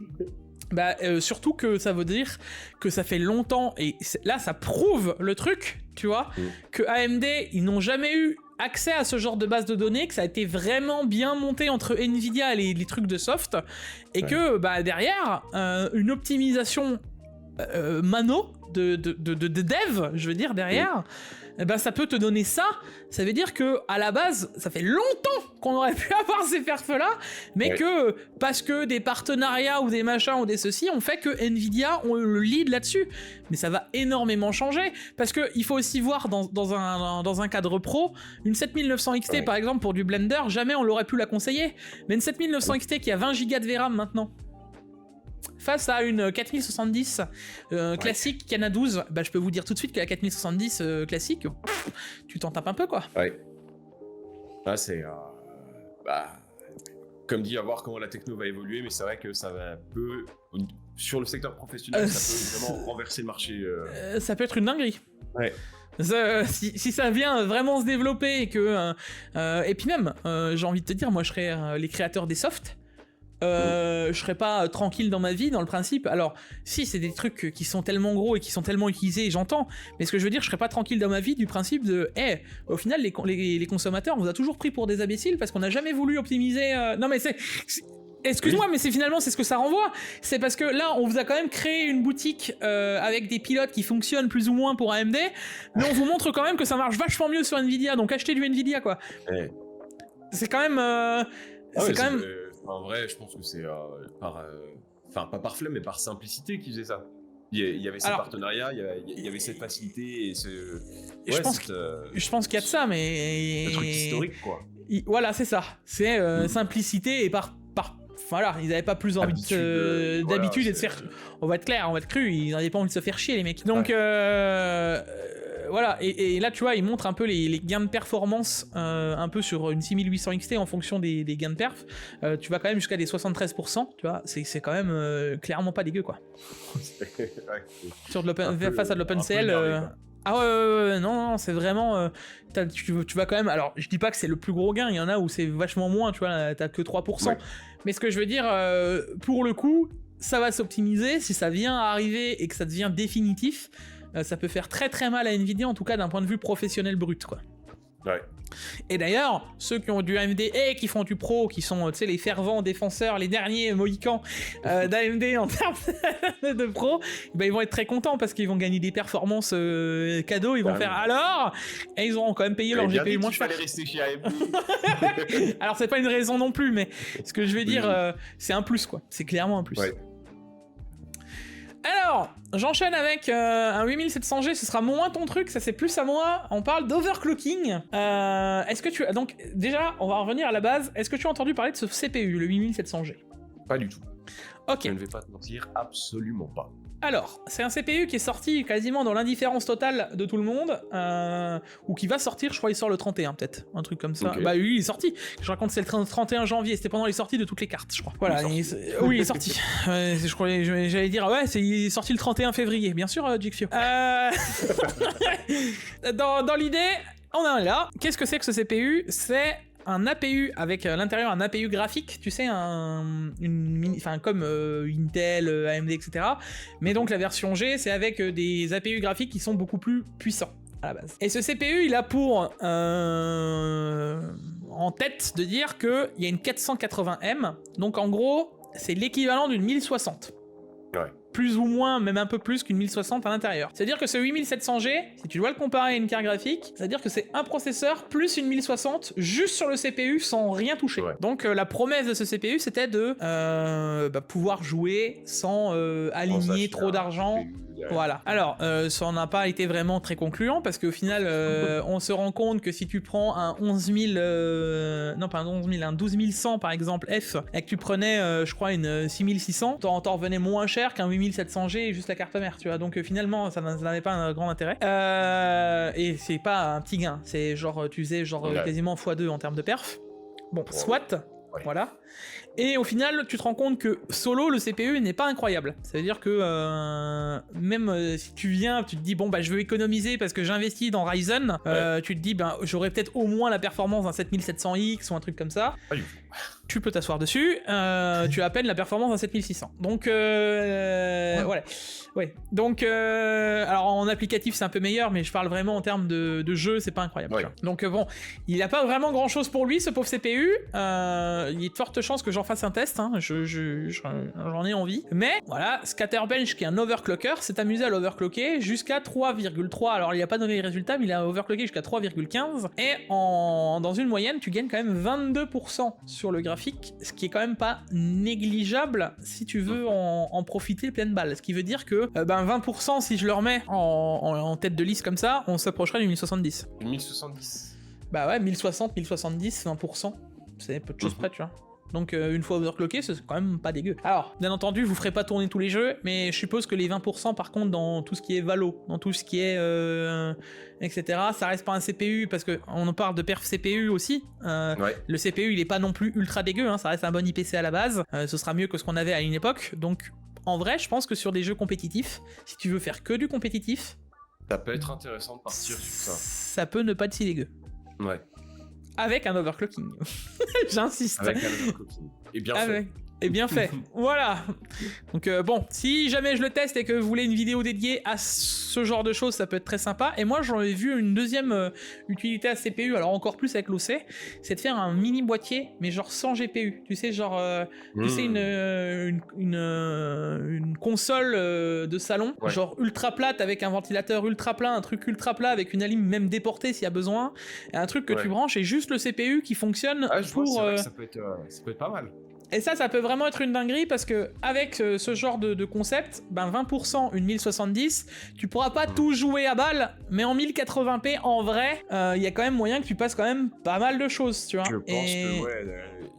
Bah, surtout que ça veut dire que ça fait longtemps, et là ça prouve le truc, tu vois, que AMD, ils n'ont jamais eu accès à ce genre de base de données, que ça a été vraiment bien monté entre Nvidia et les trucs de soft, et que bah, derrière, une optimisation mano de dev, je veux dire, derrière, eh ben, ça peut te donner ça. Ça veut dire que à la base, ça fait longtemps qu'on aurait pu avoir ces perfs-là, mais que parce que des partenariats ou des machins ou des ceci ont fait que Nvidia ont le lead là-dessus. Mais ça va énormément changer, parce que il faut aussi voir dans un cadre pro, une 7900 XT par exemple pour du Blender, jamais on l'aurait pu la conseiller. Mais une 7900 XT qui a 20 Go de VRAM maintenant, face à une 4070 classique qui en a 12, bah je peux vous dire tout de suite que la 4070 classique, tu t'en tapes un peu quoi. Ouais. Ah, c'est... bah, comme dit, à voir comment la techno va évoluer, mais c'est vrai que ça va un peu... Sur le secteur professionnel, ça peut vraiment renverser le marché. Ça peut être une dinguerie. Ouais. Si ça vient vraiment se développer et que... et puis même, j'ai envie de te dire, moi je serais les créateurs des softs, je serais pas tranquille dans ma vie, dans le principe. Alors, si c'est des trucs qui sont tellement gros et qui sont tellement utilisés, j'entends. Mais ce que je veux dire, je serais pas tranquille dans ma vie du principe de, au final, les consommateurs, on vous a toujours pris pour des imbéciles parce qu'on n'a jamais voulu optimiser. Non, mais excuse-moi, mais c'est ce que ça renvoie. C'est parce que là, on vous a quand même créé une boutique avec des pilotes qui fonctionnent plus ou moins pour AMD, mais on vous montre quand même que ça marche vachement mieux sur Nvidia. Donc achetez du Nvidia, quoi. C'est quand même. C'est quand même. En vrai, je pense que c'est enfin pas par flemme, mais par simplicité qu'ils faisaient ça. Il y avait ces partenariats, il y avait cette facilité et ce... je pense qu'il y a de ça, mais... Un truc historique, quoi. Voilà, c'est ça. C'est simplicité et voilà, ils n'avaient pas plus envie d'habitude et de faire... On va être clair, on va être cru, ils n'avaient pas envie de se faire chier, les mecs. Donc, voilà, et là, tu vois, ils montrent un peu les gains de performance un peu sur une 6800 XT en fonction des gains de perf. Tu vas quand même jusqu'à des 73%, tu vois, c'est quand même clairement pas dégueu, quoi. Sur face à de l'OpenCL... Ah ouais, non, c'est vraiment... tu vas quand même... Alors, je dis pas que c'est le plus gros gain, il y en a où c'est vachement moins, tu vois, t'as que 3%. Ouais. Mais ce que je veux dire, pour le coup, ça va s'optimiser, si ça vient à arriver et que ça devient définitif, ça peut faire très très mal à Nvidia, en tout cas d'un point de vue professionnel brut, quoi. Ouais. Et d'ailleurs, ceux qui ont du AMD et qui font du pro, qui sont, tu sais, les fervents défenseurs, les derniers mohicans d'AMD en termes de pro, bah, ils vont être très contents parce qu'ils vont gagner des performances cadeaux, ils vont faire alors, et ils auront quand même payé leur GPU moins cher. Rester chez AMD. Alors c'est pas une raison non plus, mais ce que je veux dire, c'est un plus, quoi. C'est clairement un plus. Ouais. Alors, j'enchaîne avec un 8700G, ce sera moins ton truc, ça c'est plus à moi. On parle d'overclocking. Est-ce que tu as... Donc, déjà, on va revenir à la base. Est-ce que tu as entendu parler de ce CPU, le 8700G? Pas du tout. Ok. Je ne vais pas te mentir, absolument pas. Alors, c'est un CPU qui est sorti quasiment dans l'indifférence totale de tout le monde, ou qui va sortir, je crois il sort le 31 peut-être, un truc comme ça. Okay. Bah oui, il est sorti. Je raconte c'est le 31 janvier, c'était pendant les sorties de toutes les cartes, je crois. Voilà, oui, il est sorti. Je croyais, j'allais dire, ouais, il est sorti le 31 février, bien sûr, Jixio. Dans l'idée, on est là. Qu'est-ce que c'est que ce CPU? C'est un APU avec à l'intérieur un APU graphique, tu sais, comme Intel, AMD, etc. Mais donc la version G, c'est avec des APU graphiques qui sont beaucoup plus puissants à la base. Et ce CPU, il a pour en tête de dire qu'il y a une 480M, donc en gros, c'est l'équivalent d'une 1060. Ouais. Plus ou moins, même un peu plus qu'une 1060 à l'intérieur. C'est-à-dire que ce 8700G, si tu dois le comparer à une carte graphique, c'est-à-dire que c'est un processeur plus une 1060 juste sur le CPU sans rien toucher. Ouais. Donc la promesse de ce CPU, c'était de pouvoir jouer sans aligner trop d'argent. Voilà. Alors, ça n'a pas été vraiment très concluant parce qu'au final, on se rend compte que si tu prends un 12100 par exemple F et que tu prenais, je crois, une 6600, t'en revenais moins cher qu'un 8700G et juste la carte mère, tu vois. Donc finalement, ça n'avait pas un grand intérêt. Et c'est pas un petit gain. C'est genre, tu faisais quasiment x2 en termes de perf. Bon, soit. Ouais. Voilà. Et au final, tu te rends compte que solo, le CPU n'est pas incroyable. Ça veut dire que même si tu viens, tu te dis, bon, bah, je veux économiser parce que j'investis dans Ryzen, tu te dis, ben, j'aurais peut-être au moins la performance d'un 7700X ou un truc comme ça. Tu peux t'asseoir dessus, tu as à peine la performance d'un 7600. Donc, voilà. Ouais. Donc, alors en applicatif, c'est un peu meilleur, mais je parle vraiment en termes de jeu, c'est pas incroyable. Ouais. Donc, bon, il n'a pas vraiment grand chose pour lui, ce pauvre CPU. Il y a de fortes chances que j'en fasse un test, hein. J'en ai envie. Mais, voilà, Scatterbench, qui est un overclocker, s'est amusé à l'overclocker jusqu'à 3,3. Alors, il a pas donné les résultats, mais il a overclocké jusqu'à 3,15. Et dans une moyenne, tu gagnes quand même 22% sur le graphique, ce qui est quand même pas négligeable si tu veux en profiter pleine balle. Ce qui veut dire que 20%, si je le remets en tête de liste comme ça, on s'approcherait du 1070. 1070. Bah ouais, 1060, 1070, 20%. C'est peu de choses près, tu vois. Donc une fois overclocké, c'est quand même pas dégueu. Alors, bien entendu, je vous ferai pas tourner tous les jeux, mais je suppose que les 20% par contre dans tout ce qui est Valo, dans tout ce qui est etc., ça reste pas un CPU, parce que on en parle de perf CPU aussi. Le CPU, il est pas non plus ultra dégueu, hein, ça reste un bon IPC à la base. Ce sera mieux que ce qu'on avait à une époque. Donc en vrai, je pense que sur des jeux compétitifs, si tu veux faire que du compétitif, ça peut être intéressant de partir sur ça. Ça peut ne pas être si dégueu. Ouais. Avec un overclocking. J'insiste. Avec un overclocking. Et bien fait. Et bien fait. Voilà. Donc bon, si jamais je le teste et que vous voulez une vidéo dédiée à ce genre de choses, ça peut être très sympa. Et moi, j'en ai vu une deuxième utilité à CPU, alors encore plus avec l'OC, c'est de faire un mini boîtier, mais genre sans GPU. Tu sais, genre, tu sais, une console de salon, genre ultra plate avec un ventilateur ultra plat, un truc ultra plat avec une alim même déportée s'il y a besoin, et un truc que tu branches et juste le CPU qui fonctionne pour... ça peut être pas mal. Et ça peut vraiment être une dinguerie parce que avec ce genre de concept, 20% une 1070, tu pourras pas tout jouer à balle, mais en 1080p, en vrai, il y a quand même moyen que tu passes quand même pas mal de choses, tu vois. Je pense que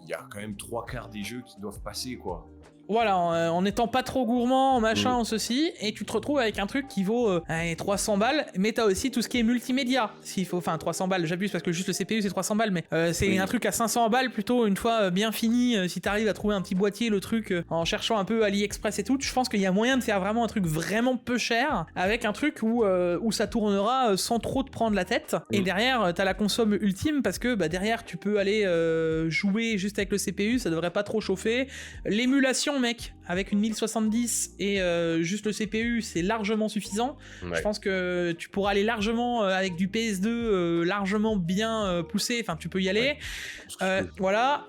il y a quand même 3/4 des jeux qui doivent passer, quoi. Voilà, en étant pas trop gourmand, machin, en ceci, et tu te retrouves avec un truc qui vaut 300 balles, mais t'as aussi tout ce qui est multimédia. S'il faut, enfin 300 balles, j'abuse parce que juste le CPU c'est 300 balles, mais c'est un truc à 500 balles plutôt une fois bien fini. Si t'arrives à trouver un petit boîtier, le truc en cherchant un peu AliExpress et tout, je pense qu'il y a moyen de faire vraiment un truc vraiment peu cher, avec un truc où ça tournera sans trop te prendre la tête. Et derrière, t'as la consomme ultime parce que derrière tu peux aller jouer juste avec le CPU, ça devrait pas trop chauffer. L'émulation, mec, avec une 1070 et juste le CPU, c'est largement suffisant. Je pense que tu pourras aller largement avec du PS2 largement bien poussé, enfin tu peux y aller. Voilà,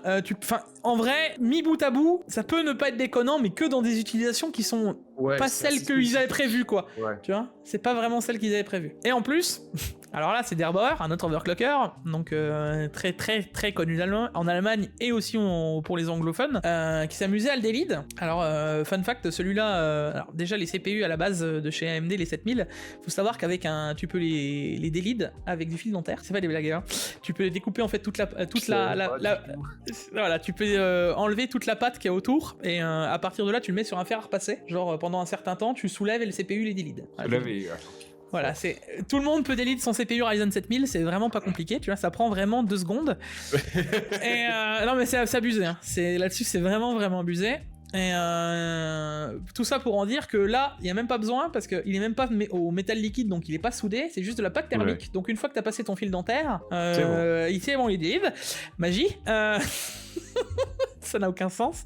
en vrai, mis bout à bout, ça peut ne pas être déconnant, mais que dans des utilisations qui sont pas celles qu'ils avaient prévues, quoi. Tu vois, c'est pas vraiment celles qu'ils avaient prévues. Et en plus, alors là, c'est Derbauer, un autre overclocker, donc très très très connu en Allemagne et aussi pour les anglophones, qui s'amusait à le délide. Alors, fun fact, celui-là, alors déjà les CPU à la base de chez AMD, les 7000, faut savoir qu'avec tu peux les délide avec du fil dentaire, c'est pas des blagues, hein. Tu peux découper en fait toute la voilà, tu peux enlever toute la pâte qu'il y a autour et à partir de là, tu le mets sur un fer à repasser, genre pendant un certain temps, tu soulèves et le CPU les délide. Voilà, tout le monde peut délite son CPU Ryzen 7000, c'est vraiment pas compliqué, tu vois, ça prend vraiment 2 secondes. Et non mais c'est abusé, hein. Là-dessus c'est vraiment abusé. Et tout ça pour en dire que là, il y a même pas besoin parce qu'il est même pas au métal liquide, donc il est pas soudé, c'est juste de la pâte thermique. Donc une fois que t'as passé ton fil dentaire, c'est bon, il est délide. Magie. Ça n'a aucun sens.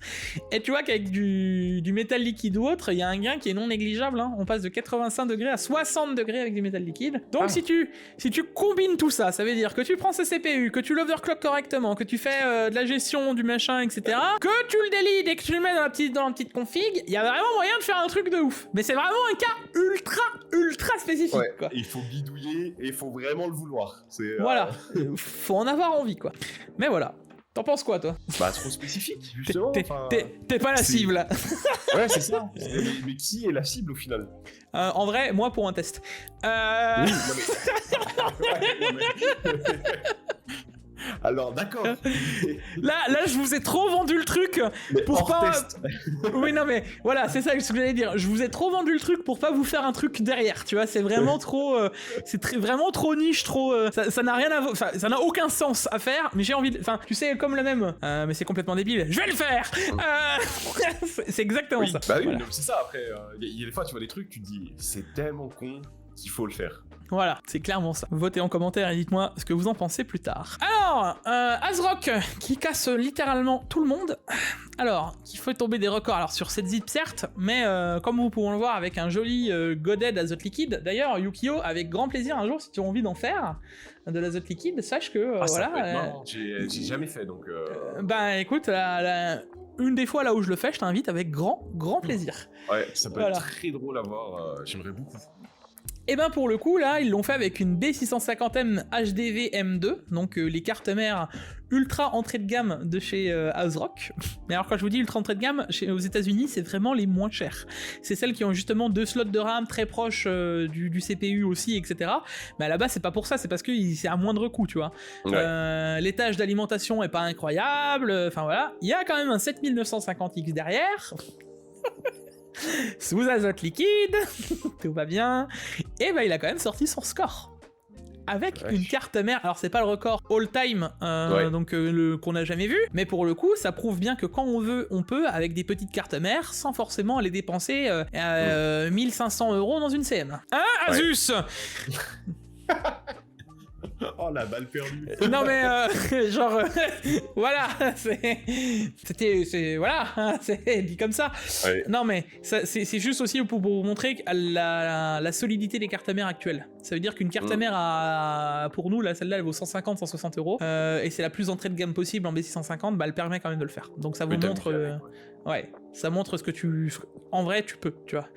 Et tu vois qu'avec du métal liquide ou autre, il y a un gain qui est non négligeable. Hein. On passe de 85 degrés à 60 degrés avec du métal liquide. Donc si tu combines tout ça, ça veut dire que tu prends ce CPU, que tu l'overclock correctement, que tu fais de la gestion du machin, etc. Que tu le délides et que tu le mets dans la petite config, il y a vraiment moyen de faire un truc de ouf. Mais c'est vraiment un cas ultra spécifique. Ouais, quoi. Il faut bidouiller et il faut vraiment le vouloir. Voilà. Faut en avoir envie, quoi. Mais voilà. T'en penses quoi, toi? Bah, trop spécifique, justement. T'es pas la cible. Ouais, c'est ça. Mais qui est la cible, au final? En vrai, moi, pour un test. Oui, non, mais... Alors, d'accord. Là, je vous ai trop vendu le truc pour pas... Test. Oui, non, mais voilà, c'est ça ce que j'allais dire. Je vous ai trop vendu le truc pour pas vous faire un truc derrière, tu vois. C'est vraiment trop... vraiment trop niche, trop... ça n'a rien à... Enfin, ça n'a aucun sens à faire, mais j'ai envie de... Enfin, tu sais, comme le même... mais c'est complètement débile. Je vais le faire. C'est exactement ça. Bah oui, voilà. c'est ça, après. Il y a des fois, tu vois des trucs, tu te dis, c'est tellement con qu'il faut le faire. Voilà, c'est clairement ça. Votez en commentaire et dites-moi ce que vous en pensez plus tard. Alors, ASRock, qui casse littéralement tout le monde. Alors, qui fait tomber des records. Alors, sur cette zip, certes, mais comme vous pouvez le voir, avec un joli godhead azote liquide. D'ailleurs, Yukio, avec grand plaisir, un jour, si tu as envie d'en faire, de l'azote liquide, sache que, voilà... J'ai jamais fait, donc... Bah, écoute, une des fois là où je le fais, je t'invite avec grand plaisir. Ouais, ça peut être très drôle à voir, j'aimerais beaucoup. Et ben pour le coup là, ils l'ont fait avec une B650M HDV M2, donc les cartes mères ultra entrée de gamme de chez ASRock. Mais alors quand je vous dis ultra entrée de gamme, aux États-Unis, c'est vraiment les moins chères. C'est celles qui ont justement 2 slots de RAM très proches du CPU aussi, etc. Mais à la base c'est pas pour ça, c'est parce que c'est à moindre coût, tu vois. Ouais. L'étage d'alimentation est pas incroyable, enfin voilà. Il y a quand même un 7950X derrière. Sous azote liquide, tout va bien, et bah il a quand même sorti son score. Avec une carte mère, alors c'est pas le record all-time donc qu'on a jamais vu, mais pour le coup ça prouve bien que quand on veut, on peut avec des petites cartes mères sans forcément aller dépenser 1500 € dans une CM. Hein, Asus? Oh la balle perdue. Non mais genre voilà, c'est voilà, c'est dit comme ça. Ouais. Non mais c'est juste aussi pour vous montrer la solidité des cartes mères actuelles. Ça veut dire qu'une carte mère pour nous là, celle-là elle vaut 150-160 € et c'est la plus entrée de gamme possible en B650, bah elle permet quand même de le faire. Donc ça vous montre ouais, ça montre ce que en vrai tu peux, tu vois.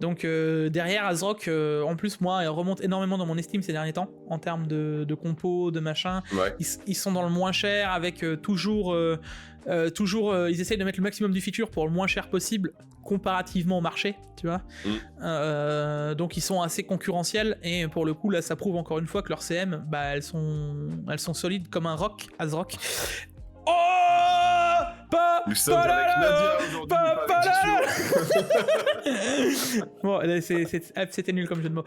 Donc derrière ASRock en plus moi elle remonte énormément dans mon estime ces derniers temps en termes de compos, de machin. Ouais. Ils sont dans le moins cher avec toujours ils essayent de mettre le maximum du feature pour le moins cher possible comparativement au marché, tu vois. Donc ils sont assez concurrentiels et pour le coup là ça prouve encore une fois que leurs CM bah elles sont solides comme un rock, ASRock. Oh nous sommes avec Nadia aujourd'hui, pas avec Bon, c'était nul comme jeu de mots.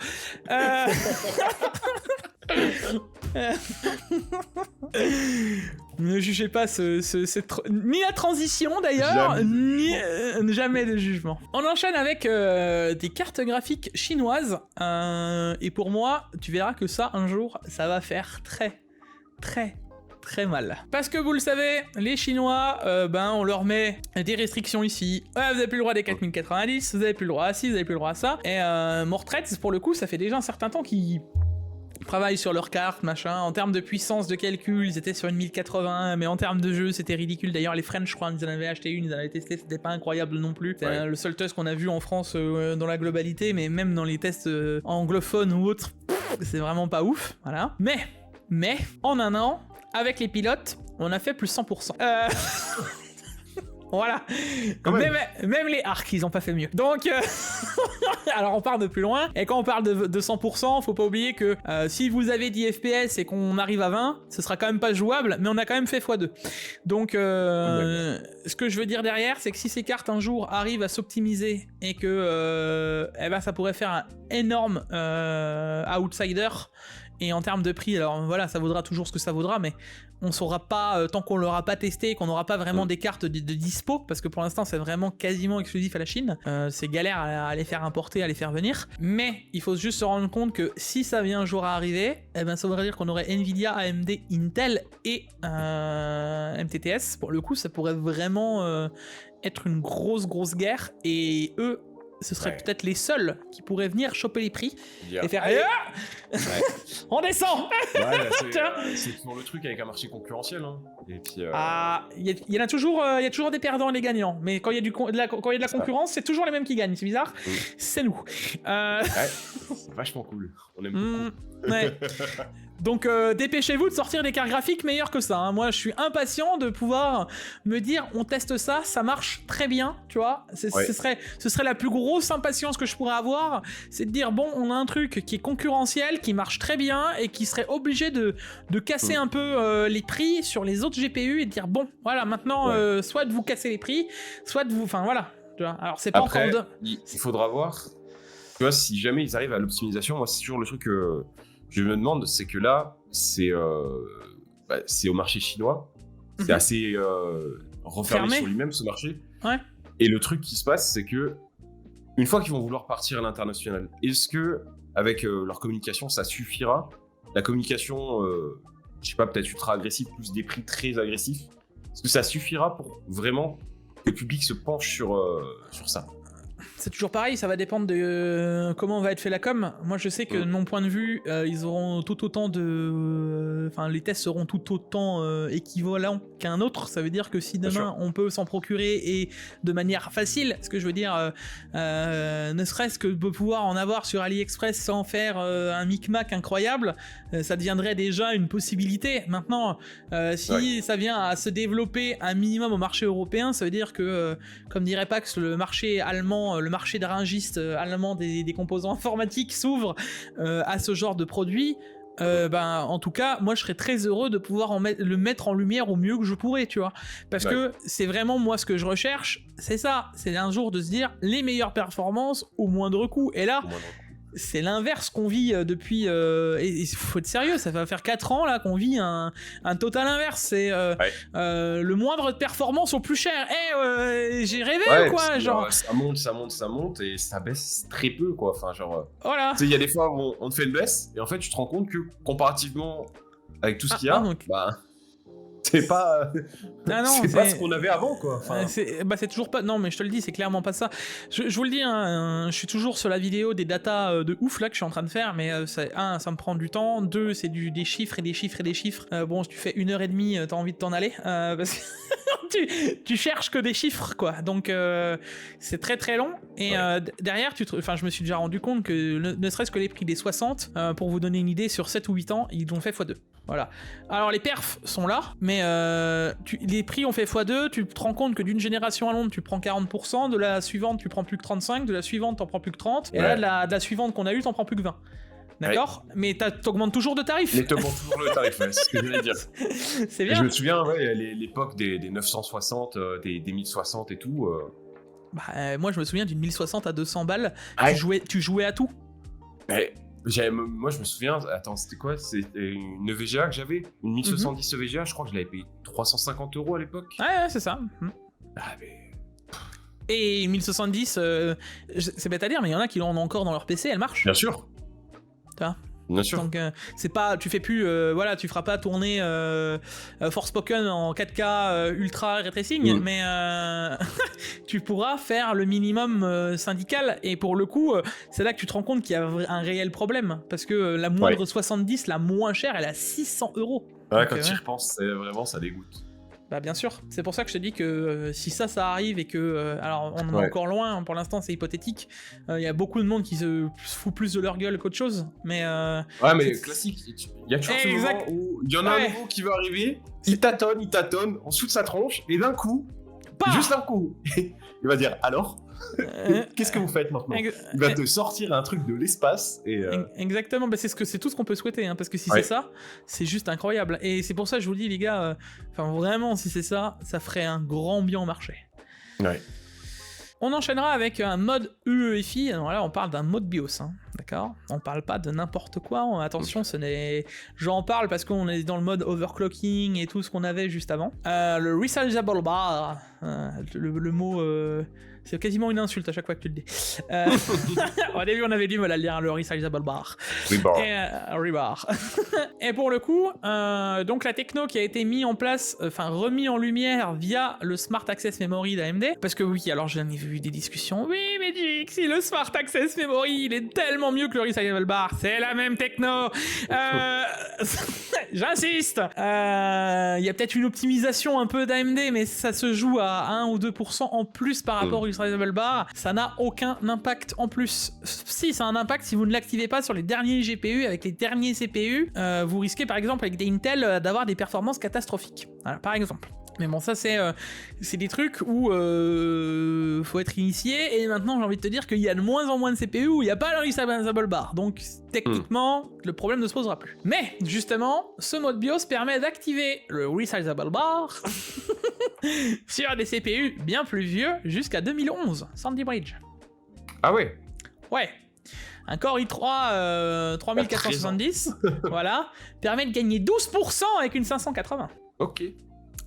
Ne jugez pas ni la transition d'ailleurs, ni jamais de jugement. On enchaîne avec des cartes graphiques chinoises et pour moi, tu verras que ça un jour, ça va faire très mal. Parce que vous le savez, les Chinois, on leur met des restrictions ici. Vous avez plus le droit des 4090, vous avez plus le droit à ci, vous avez plus le droit à ça. Et Mortreads, pour le coup, ça fait déjà un certain temps qu'ils travaillent sur leurs cartes, machin. En termes de puissance de calcul, ils étaient sur une 1080, mais en termes de jeu, c'était ridicule. D'ailleurs, les French, je crois, ils en avaient acheté une, ils en avaient testé, c'était pas incroyable non plus. C'est le seul test qu'on a vu en France dans la globalité, mais même dans les tests anglophones ou autres, c'est vraiment pas ouf. Voilà. Mais, en un an, avec les pilotes, on a fait plus 100%. Voilà. Même les arcs, ils ont pas fait mieux. Donc, alors on part de plus loin. Et quand on parle de 100%, faut pas oublier que si vous avez 10 FPS et qu'on arrive à 20, ce sera quand même pas jouable, mais on a quand même fait x2. Donc, ce que je veux dire derrière, c'est que si ces cartes un jour arrivent à s'optimiser et que ça pourrait faire un énorme outsider Et en termes de prix, alors voilà, ça vaudra toujours ce que ça vaudra, mais on saura pas, tant qu'on l'aura pas testé, qu'on n'aura pas vraiment des cartes de dispo, parce que pour l'instant c'est vraiment quasiment exclusif à la Chine, c'est galère à les faire importer, à les faire venir, mais il faut juste se rendre compte que si ça vient un jour à arriver, eh ben, ça voudrait dire qu'on aurait Nvidia, AMD, Intel et MTTS. Pour le coup, ça pourrait vraiment être une grosse guerre, et eux, ce serait peut-être les seuls qui pourraient venir choper les prix et faire on descend. C'est toujours le truc avec un marché concurrentiel. Hein. Et puis, il y a toujours des perdants et des gagnants, mais quand il y a de la concurrence, c'est toujours les mêmes qui gagnent. C'est bizarre. C'est nous. C'est vachement cool. On aime beaucoup. Ouais. Donc dépêchez-vous de sortir des cartes graphiques meilleures que ça. Hein. Moi, je suis impatient de pouvoir me dire, on teste ça, ça marche très bien, tu vois. Ce serait la plus grosse impatience que je pourrais avoir, c'est de dire, bon, on a un truc qui est concurrentiel, qui marche très bien et qui serait obligé de casser un peu les prix sur les autres GPU et de dire, bon, voilà, maintenant, soit de vous casser les prix, soit de vous... Enfin, voilà. Tu vois. Alors, c'est pas Après, encore... il faudra voir. Tu vois, si jamais ils arrivent à l'optimisation, moi, c'est toujours le truc que je me demande, c'est que là, c'est au marché chinois. C'est assez refermé sur lui-même, ce marché. Ouais. Et le truc qui se passe, c'est que une fois qu'ils vont vouloir partir à l'international, est-ce que avec leur communication, ça suffira? La communication, je sais pas, peut-être ultra agressive, plus des prix très agressifs. Est-ce que ça suffira pour vraiment que le public se penche sur ça? C'est toujours pareil, ça va dépendre de comment va être fait la com. Moi, je sais que de mon point de vue, ils auront tout autant de... Enfin, les tests seront tout autant équivalents qu'un autre. Ça veut dire que si demain, on peut s'en procurer et de manière facile, ce que je veux dire, ne serait-ce que de pouvoir en avoir sur AliExpress sans faire un micmac incroyable, ça deviendrait déjà une possibilité. Maintenant, si ça vient à se développer un minimum au marché européen, ça veut dire que, comme dirait Pax, le marché allemand, le marché d'arrangiste allemand des composants informatiques s'ouvre à ce genre de produits. En tout cas, moi je serais très heureux de pouvoir le mettre en lumière au mieux que je pourrais, tu vois. Parce que c'est vraiment moi ce que je recherche, c'est ça. C'est un jour de se dire les meilleures performances au moindre coût. Et là, c'est l'inverse qu'on vit depuis... et il faut être sérieux, ça va faire 4 ans là qu'on vit un total inverse. C'est le moindre de performance au plus cher. J'ai rêvé ou quoi genre... Ça monte et ça baisse très peu quoi. Enfin genre... Voilà. Tu sais, il y a des fois où on te fait une baisse et en fait tu te rends compte que comparativement avec tout ce qu'il y a, c'est pas, c'est pas ce qu'on avait avant quoi. Enfin... c'est toujours pas. Non mais je te le dis, c'est clairement pas ça. Je vous le dis, hein, je suis toujours sur la vidéo des datas de ouf là que je suis en train de faire, mais ça me prend du temps. 2, c'est des chiffres et des chiffres et des chiffres. Bon, si tu fais 1h30, t'as envie de t'en aller parce que tu cherches que des chiffres quoi. Donc c'est très très long. Et derrière, je me suis déjà rendu compte que ne serait-ce que les prix des 60, pour vous donner une idée, sur 7 ou 8 ans, ils l'ont fait x2. Voilà. Alors les perfs sont là, mais les prix ont fait x2, tu te rends compte que d'une génération à l'autre, tu prends 40%, de la suivante, tu prends plus que 35%, de la suivante, t'en prends plus que 30%, et là, de la suivante qu'on a eue, t'en prends plus que 20%. D'accord ? Mais t'augmentes toujours de tarif. Mais t'augmentes toujours le tarif, c'est ce que je voulais dire. C'est bien. Et je me souviens, l'époque des 960, des 1060 et tout. Moi, je me souviens d'une 1060 à 200 balles, tu jouais à tout. Moi, je me souviens, attends, c'était quoi? C'était une VGA que j'avais, une 1070 VGA, je crois que je l'avais payé 350 € à l'époque. Ouais, c'est ça. Et une 1070, c'est bête à dire, mais il y en a qui l'ont encore dans leur PC, elle marche. Bien sûr. Tu vois ? Bien sûr. Donc c'est pas, tu fais plus, tu feras pas tourner Forspoken en 4K ultra ray tracing, mais tu pourras faire le minimum syndical. Et pour le coup, c'est là que tu te rends compte qu'il y a un réel problème, parce que la moindre 70, la moins chère, elle est à 600 €. Ouais, quand tu y repenses, vraiment ça dégoûte. Bah bien sûr, c'est pour ça que je te dis que si ça arrive et que... alors on en est encore loin, hein, pour l'instant c'est hypothétique, il y a beaucoup de monde qui se fout plus de leur gueule qu'autre chose, mais... ouais mais classique, il y a toujours ce moment où il y en a un nouveau qui va arriver, il tâtonne, on saute sa tronche, et d'un coup, juste d'un coup, il va dire alors qu'est-ce que vous faites maintenant? Il va te sortir un truc de l'espace et exactement, c'est tout ce qu'on peut souhaiter, hein, parce que si c'est ça, c'est juste incroyable. Et c'est pour ça que je vous le dis les gars, vraiment si c'est ça, ça ferait un grand bien au marché. Ouais. On enchaînera avec un mode UEFI. Alors là, on parle d'un mode BIOS, hein, d'accord? On parle pas de n'importe quoi. Attention, j'en parle parce qu'on est dans le mode overclocking et tout ce qu'on avait juste avant. Le resizable bar, le mot... c'est quasiment une insulte à chaque fois que tu le dis. Au début, on avait du mal à le dire, le resizable bar. Rebar. Et pour le coup, donc la techno qui a été remis en lumière via le Smart Access Memory d'AMD, parce que oui, alors j'en ai vu des discussions, oui, mais Jix, si le Smart Access Memory, il est tellement mieux que le resizable bar, c'est la même techno. J'insiste. Il y a peut-être une optimisation un peu d'AMD, mais ça se joue à 1 ou 2% en plus par rapport au resizable bar. Ça n'a aucun impact en plus. Si, ça a un impact si vous ne l'activez pas sur les derniers GPU avec les derniers CPU. Vous risquez par exemple avec des Intel d'avoir des performances catastrophiques. Voilà, par exemple. Mais bon, ça c'est des trucs où faut être initié, et maintenant j'ai envie de te dire qu'il y a de moins en moins de CPU où il n'y a pas le resizable bar, donc techniquement le problème ne se posera plus. Mais justement, ce mode BIOS permet d'activer le resizable bar sur des CPU bien plus vieux jusqu'à 2011, Sandy Bridge. Ah ouais. Ouais. Un Core i3 3470, voilà, permet de gagner 12% avec une 580. Ok.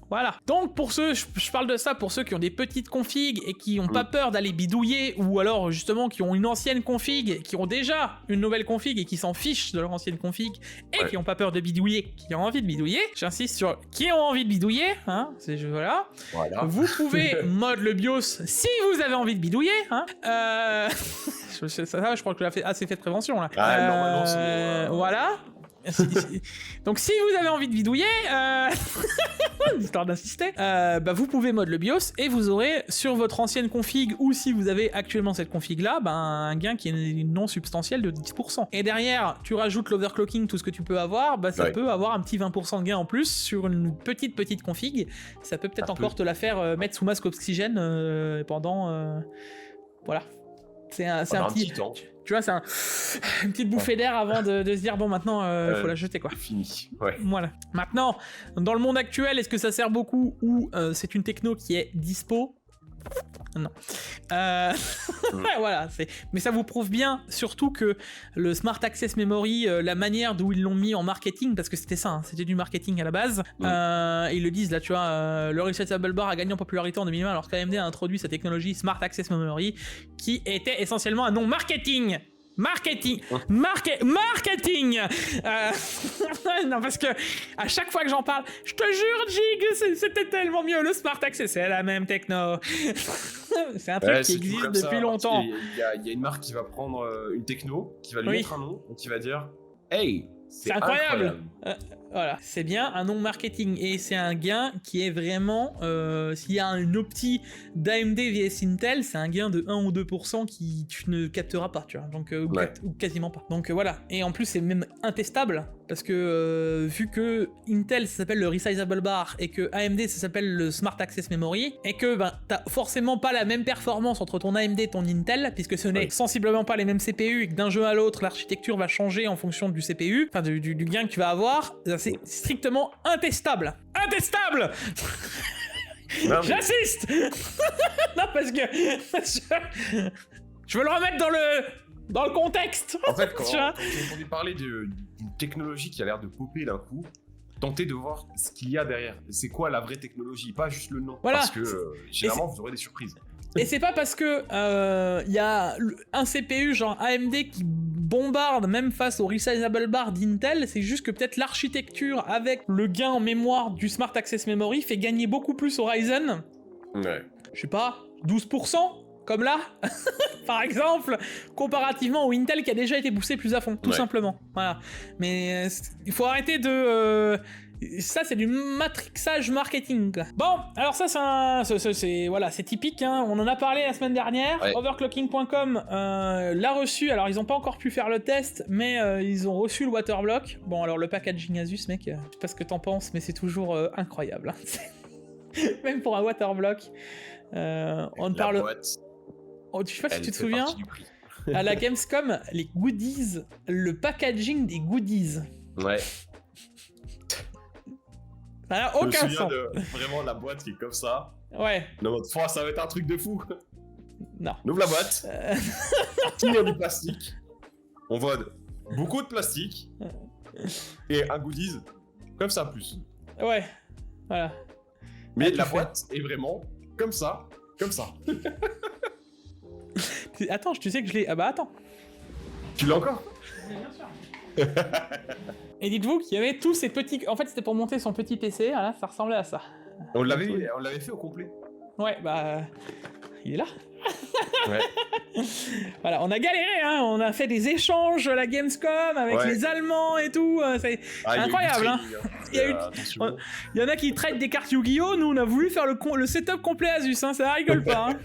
Voilà. Donc pour ceux, je parle de ça pour ceux qui ont des petites configs et qui n'ont pas peur d'aller bidouiller, ou alors justement qui ont une ancienne config, qui ont déjà une nouvelle config et qui s'en fichent de leur ancienne config et qui n'ont pas peur de bidouiller, qui ont envie de bidouiller. J'insiste sur qui ont envie de bidouiller, hein. Voilà. Vous pouvez mod le BIOS si vous avez envie de bidouiller, hein. Ça, je crois que j'ai assez fait de prévention là. Normalement, voilà. Donc si vous avez envie de bidouiller, histoire d'insister, vous pouvez mod le BIOS et vous aurez sur votre ancienne config, ou si vous avez actuellement cette config là, un gain qui est non substantiel de 10%. Et derrière, tu rajoutes l'overclocking, tout ce que tu peux avoir, ça peut avoir un petit 20% de gain en plus sur une petite config. Ça peut peut-être encore te la faire mettre sous masque oxygène pendant... voilà. C'est un petit temps. Tu vois, c'est une petite bouffée d'air avant de se dire bon, maintenant faut la jeter, quoi. Fini. Ouais. Voilà. Maintenant, dans le monde actuel, est-ce que ça sert beaucoup ou c'est une techno qui est dispo? Non. Voilà, mais ça vous prouve bien, surtout que le Smart Access Memory, la manière d'où ils l'ont mis en marketing, parce que c'était ça, hein, c'était du marketing à la base. Ils le disent là, tu vois, le resizable bar a gagné en popularité en 2020 alors qu'AMD a introduit sa technologie Smart Access Memory, qui était essentiellement un nom marketing. Marketing. Non, parce que à chaque fois que j'en parle, je te jure, Jig, c'était tellement mieux le Smart Access, c'est la même techno. C'est un truc qui existe depuis longtemps. Il y a une marque qui va prendre une techno, qui va lui mettre un nom, et qui va dire hey, c'est incroyable. Voilà, c'est bien un nom marketing, et c'est un gain qui est vraiment, s'il y a une opti d'AMD vs Intel, c'est un gain de 1 ou 2% qui tu ne capteras pas, tu vois, donc, ou quasiment pas. Donc voilà, et en plus c'est même intestable, parce que vu que Intel ça s'appelle le resizable bar, et que AMD ça s'appelle le Smart Access Memory, et que t'as forcément pas la même performance entre ton AMD et ton Intel, puisque ce n'est sensiblement pas les mêmes CPU, et que d'un jeu à l'autre l'architecture va changer en fonction du CPU, enfin du gain que tu vas avoir. C'est strictement intestable. Intestable. J'insiste. Non, parce que je veux le remettre dans le contexte. En fait, quand on entend parler d'une technologie qui a l'air de popper d'un coup, tentez de voir ce qu'il y a derrière. C'est quoi la vraie technologie, pas juste le nom. Voilà. Parce que généralement, vous aurez des surprises. Et c'est pas parce que y a un CPU genre AMD qui bombarde même face au resizable bar d'Intel, c'est juste que peut-être l'architecture avec le gain en mémoire du Smart Access Memory fait gagner beaucoup plus au Ryzen. Ouais. Je sais pas, 12%, comme là, par exemple, comparativement au Intel qui a déjà été poussé plus à fond, tout simplement. Voilà. Mais il faut arrêter de... ça, c'est du matrixage marketing. Bon, alors ça, c'est typique, hein. On en a parlé la semaine dernière. Ouais. Overclocking.com l'a reçu. Alors, ils n'ont pas encore pu faire le test, mais ils ont reçu le waterblock. Bon, alors le packaging Asus, mec, je sais pas ce que t'en penses, mais c'est toujours incroyable. Hein. Même pour un waterblock. On parle. Boîte, je sais pas si tu te souviens. À la Gamescom, les goodies, le packaging des goodies. Ouais. Ça n'a aucun sens. De vraiment la boîte qui est comme ça. Ouais. Non, ça va être un truc de fou. Non. On ouvre la boîte. Il y a du plastique. On voit beaucoup de plastique. Et un goodies comme ça plus. Ouais, voilà. Mais la boîte est vraiment comme ça. Attends, tu sais que je l'ai... Ah bah attends. Tu l'as encore? Bien sûr. Et dites-vous qu'il y avait tous ces petits... En fait, c'était pour monter son petit PC, voilà, ça ressemblait à ça. On l'avait fait au complet. Ouais, bah... Il est là. Ouais. Voilà, on a galéré, hein, on a fait des échanges à la Gamescom avec les Allemands et tout, c'est incroyable, hein. Il y en a qui traitent des cartes Yu-Gi-Oh, nous on a voulu faire le setup complet Asus, hein, ça rigole pas, hein.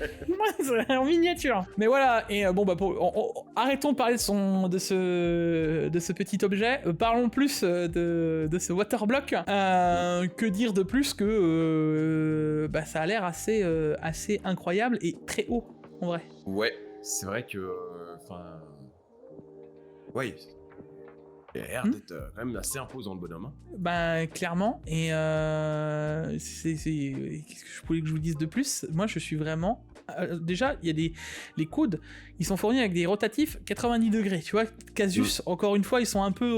C'est en miniature. Mais voilà, et bon bah arrêtons de parler de ce petit objet, parlons plus de ce waterblock. Que dire de plus que bah, ça a l'air assez incroyable et très haut. En vrai. Ouais, c'est vrai que... Enfin... ouais, il a l'air d'être quand même assez imposant le bonhomme. Hein. Bah, clairement. Et qu'est-ce que je voulais que je vous dise de plus? Moi, je suis vraiment... déjà, il y a les coudes, ils sont fournis avec des rotatifs 90 degrés. Tu vois, Casus, encore une fois, ils sont un peu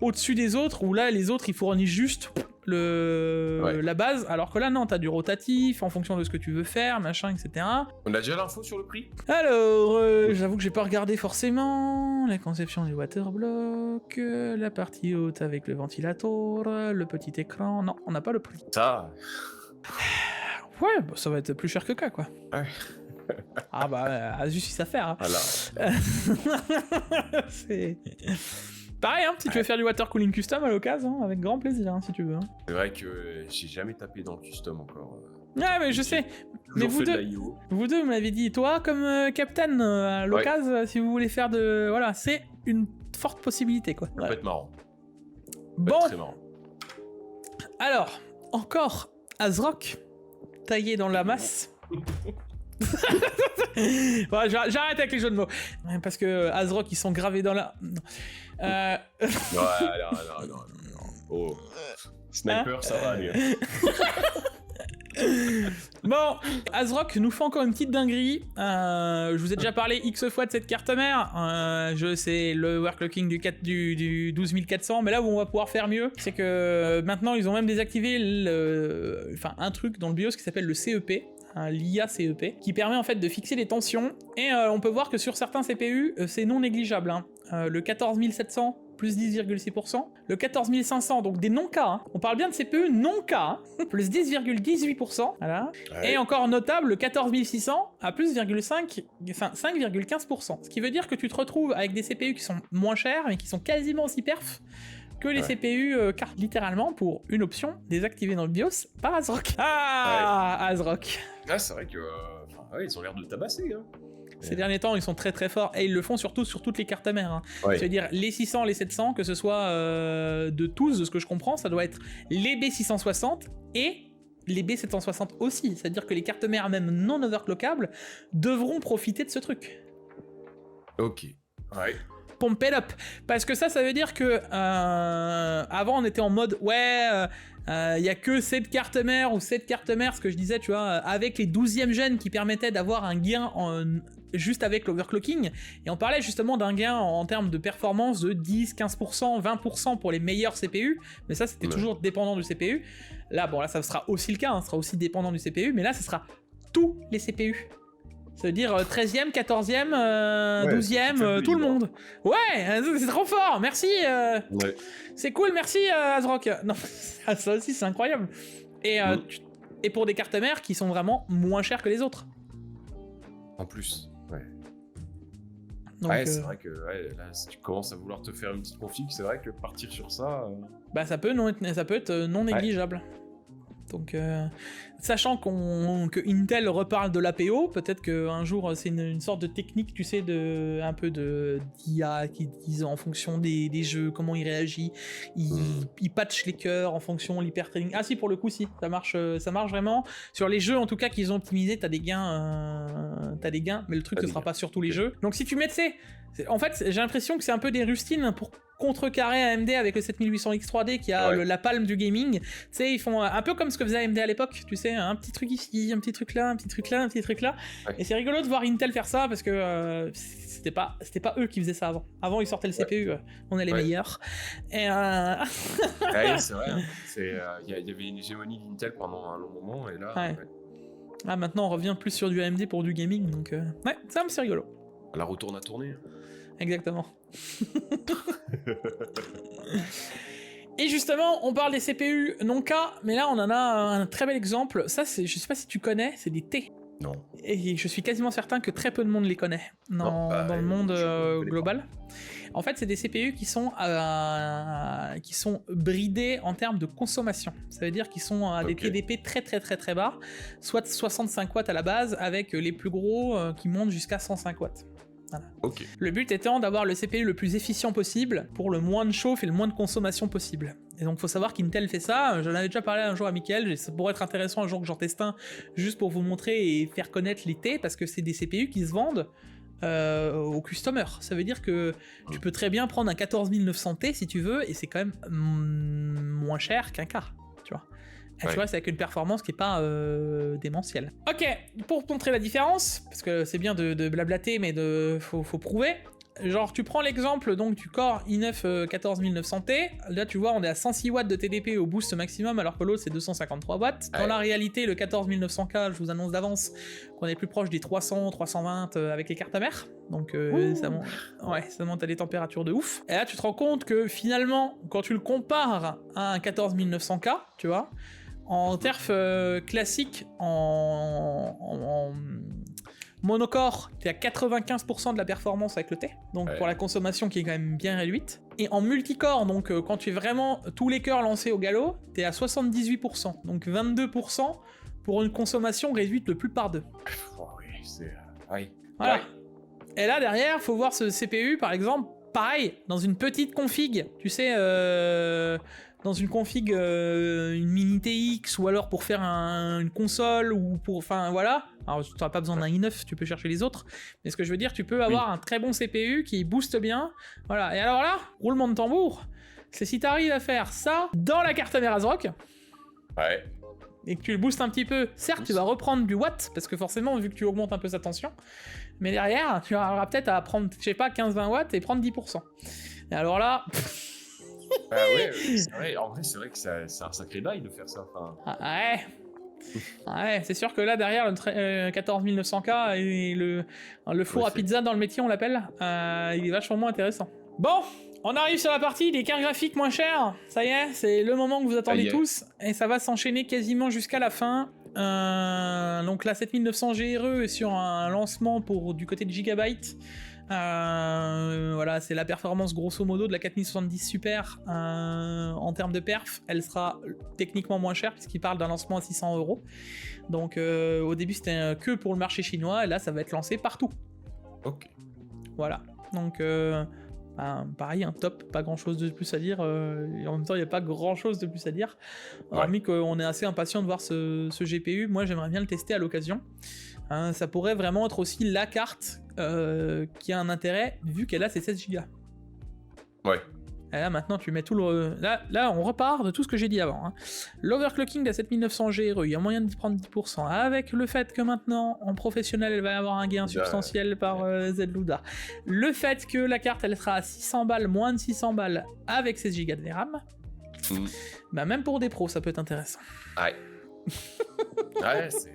au-dessus des autres, où là, les autres, ils fournissent juste... la base, alors que là non, t'as du rotatif en fonction de ce que tu veux faire, machin, etc. On a déjà l'info sur le prix? Alors, j'avoue que j'ai pas regardé forcément. La conception du waterblock, la partie haute avec le ventilateur, le petit écran. Non, on n'a pas le prix. Ça. Ouais, bah, ça va être plus cher que K, quoi. Ouais. Ah bah, Asus, il sait faire. Hein. Voilà. C'est... Pareil, hein, si tu veux faire du water cooling custom à l'occasion, avec grand plaisir, hein, si tu veux. Hein. C'est vrai que j'ai jamais tapé dans le custom encore. Ouais, mais je sais. Mais vous deux, vous m'avez dit, toi comme Captain, à l'occasion, si vous voulez faire de... Voilà, c'est une forte possibilité, quoi. Ça peut être marrant. Bon. Très marrant. Alors, encore Azrock, taillé dans la masse. Bon, j'arrête avec les jeux de mots. Parce que Azrock, ils sont gravés dans la... Non. Non. Oh. Sniper, ça va aller. Bon, Azrock nous fait encore une petite dinguerie. Je vous ai déjà parlé X fois de cette carte mère. C'est le overclocking du 12400, mais là où on va pouvoir faire mieux, c'est que maintenant ils ont même désactivé un truc dans le BIOS qui s'appelle le CEP. L'IA CEP, qui permet en fait de fixer les tensions, et on peut voir que sur certains CPU, c'est non négligeable. Hein. Le 14700, plus 10,6%, le 14500, donc des non-K, hein. On parle bien de CPU non-K, hein. Plus 10,18%, voilà. Ouais. Et encore notable, le 14600 à plus 5,15%, ce qui veut dire que tu te retrouves avec des CPU qui sont moins chers, mais qui sont quasiment aussi perf que les CPU cartes, littéralement, pour une option désactivée dans le BIOS par Azrock. Azrock. Ah, c'est vrai que... ils ont l'air de tabasser, hein. Ces derniers temps, ils sont très très forts, et ils le font surtout sur toutes les cartes mères. Hein. C'est-à-dire les 600, les 700, que ce soit de tous, de ce que je comprends, ça doit être les B660 et les B760 aussi. C'est-à-dire que les cartes mères, même non overclockables, devront profiter de ce truc. Ok. Ouais. Pump it up, parce que ça veut dire que avant on était en mode y a que cette carte mère ou cette carte mère, ce que je disais, tu vois, avec les 12e gènes qui permettaient d'avoir un gain juste avec l'overclocking, et on parlait justement d'un gain en termes de performance de 10, 15%, 20% pour les meilleurs CPU, mais ça c'était toujours dépendant du CPU. Là ça sera aussi le cas, hein, ça sera aussi dépendant du CPU, mais là ça sera tous les CPU. Ça veut dire 13e, 14e, 12e, tout le monde. Ouais, c'est trop fort, merci. C'est cool, merci Azrock. Non, ça aussi c'est incroyable. Et pour des cartes mères qui sont vraiment moins chères que les autres. En plus, Donc, c'est vrai que là, si tu commences à vouloir te faire une petite config, c'est vrai que partir sur ça... Bah ça peut être non négligeable. Donc, sachant que Intel reparle de l'APO, peut-être qu'un jour c'est une sorte de technique, tu sais, un peu d'IA qui disent en fonction des jeux, comment il réagit, il patch les cœurs en fonction de l'hyperthreading. Ah si, pour le coup, si, ça marche vraiment. Sur les jeux, en tout cas, qu'ils ont optimisé, t'as des gains, mais le truc, ce sera pas sur tous les jeux. Donc si tu mets, en fait, j'ai l'impression que c'est un peu des rustines pour contrecarrer AMD avec le 7800X 3D qui a la palme du gaming. Tu sais, ils font un peu comme ce que faisait AMD à l'époque, tu sais, un petit truc ici, un petit truc là, un petit truc là, un petit truc là. Ouais. Et c'est rigolo de voir Intel faire ça parce que c'était pas eux qui faisaient ça avant. Avant, ils sortaient le CPU, on est les meilleurs. Et ouais, c'est vrai. Il y avait une hégémonie d'Intel pendant un long moment et là. Ah, maintenant, on revient plus sur du AMD pour du gaming, donc ouais, ça c'est rigolo. La retourne à tourner. Exactement. Et justement, on parle des CPU non K, mais là on en a un très bel exemple. Ça, je sais pas si tu connais, c'est des T. Non. Et je suis quasiment certain que très peu de monde les connaît dans le monde global. En fait, c'est des CPU qui sont bridés en termes de consommation. Ça veut dire qu'ils sont à des TDP très très très très bas, soit 65 watts à la base, avec les plus gros qui montent jusqu'à 105 watts. Voilà. Okay. Le but étant d'avoir le CPU le plus efficient possible pour le moins de chauffe et le moins de consommation possible. Et donc faut savoir qu'Intel fait ça, j'en avais déjà parlé un jour à Mickaël, ça pourrait être intéressant un jour que j'en teste un, juste pour vous montrer et faire connaître les T, parce que c'est des CPU qui se vendent aux customers. Ça veut dire que tu peux très bien prendre un 14900T si tu veux, et c'est quand même moins cher qu'un K, tu vois. Tu vois, c'est avec une performance qui est pas démentielle. Ok, pour montrer la différence, parce que c'est bien de blablater, mais faut prouver. Genre, tu prends l'exemple donc du Core i9 14900T, là tu vois, on est à 106 watts de TDP au boost maximum, alors que l'autre c'est 253 watts. Dans la réalité, le 14900K, je vous annonce d'avance qu'on est plus proche des 300, 320 avec les cartes mères. Donc ça monte à des températures de ouf. Et là, tu te rends compte que finalement, quand tu le compares à un 14900K, tu vois, en terf classique, en monocore, t'es à 95% de la performance avec le T, donc pour la consommation qui est quand même bien réduite. Et en multicore, donc quand tu es vraiment tous les cœurs lancés au galop, t'es à 78%, donc 22% pour une consommation réduite de plus par deux. Oh oui, c'est... Oui. Voilà. Et là, derrière, faut voir ce CPU, par exemple, pareil, dans une petite config, tu sais, dans une config, une mini TX, ou alors pour faire une console, ou pour... Enfin, voilà. Alors, tu n'auras pas besoin d'un i9, tu peux chercher les autres. Mais ce que je veux dire, tu peux avoir un très bon CPU qui booste bien. Voilà. Et alors là, roulement de tambour, c'est si tu arrives à faire ça dans la carte mère ASRock. Ouais. Et que tu le boostes un petit peu, certes, tu vas reprendre du watt, parce que forcément, vu que tu augmentes un peu sa tension, mais derrière, tu auras peut-être à prendre, je sais pas, 15-20 watts et prendre 10%. Et alors là... ouais, c'est vrai. En vrai, c'est vrai que c'est un sacré bail de faire ça. Enfin... Ouais, c'est sûr que là, derrière, le 14900K et le four à pizza dans le métier, on l'appelle, il est vachement moins intéressant. Bon, on arrive sur la partie des cartes graphiques moins chères. Ça y est, c'est le moment que vous attendez tous. Et ça va s'enchaîner quasiment jusqu'à la fin. Donc la 7900 GRE est sur un lancement du côté de Gigabyte. Voilà, c'est la performance grosso modo de la 4070 Super en termes de perf. Elle sera techniquement moins chère puisqu'il parle d'un lancement à 600€. Donc au début c'était que pour le marché chinois et là ça va être lancé partout. Ok. Voilà, donc pareil, un top, pas grand chose de plus à dire, et en même temps il n'y a pas grand chose de plus à dire, hormis qu'on est assez impatient de voir ce GPU. Moi j'aimerais bien le tester à l'occasion. Ça pourrait vraiment être aussi la carte qui a un intérêt vu qu'elle a ses 16 Go. Ouais. Et là maintenant tu mets tout le... Là on repart de tout ce que j'ai dit avant. L'overclocking de la 7900 GRE, il y a moyen de prendre 10%, avec le fait que maintenant en professionnel elle va y avoir un gain substantiel par ZLUDA. Le fait que la carte elle sera à 600 balles, moins de 600 balles avec 16 Go de VRAM. Bah même pour des pros ça peut être intéressant. Ouais. Ouais, c'est...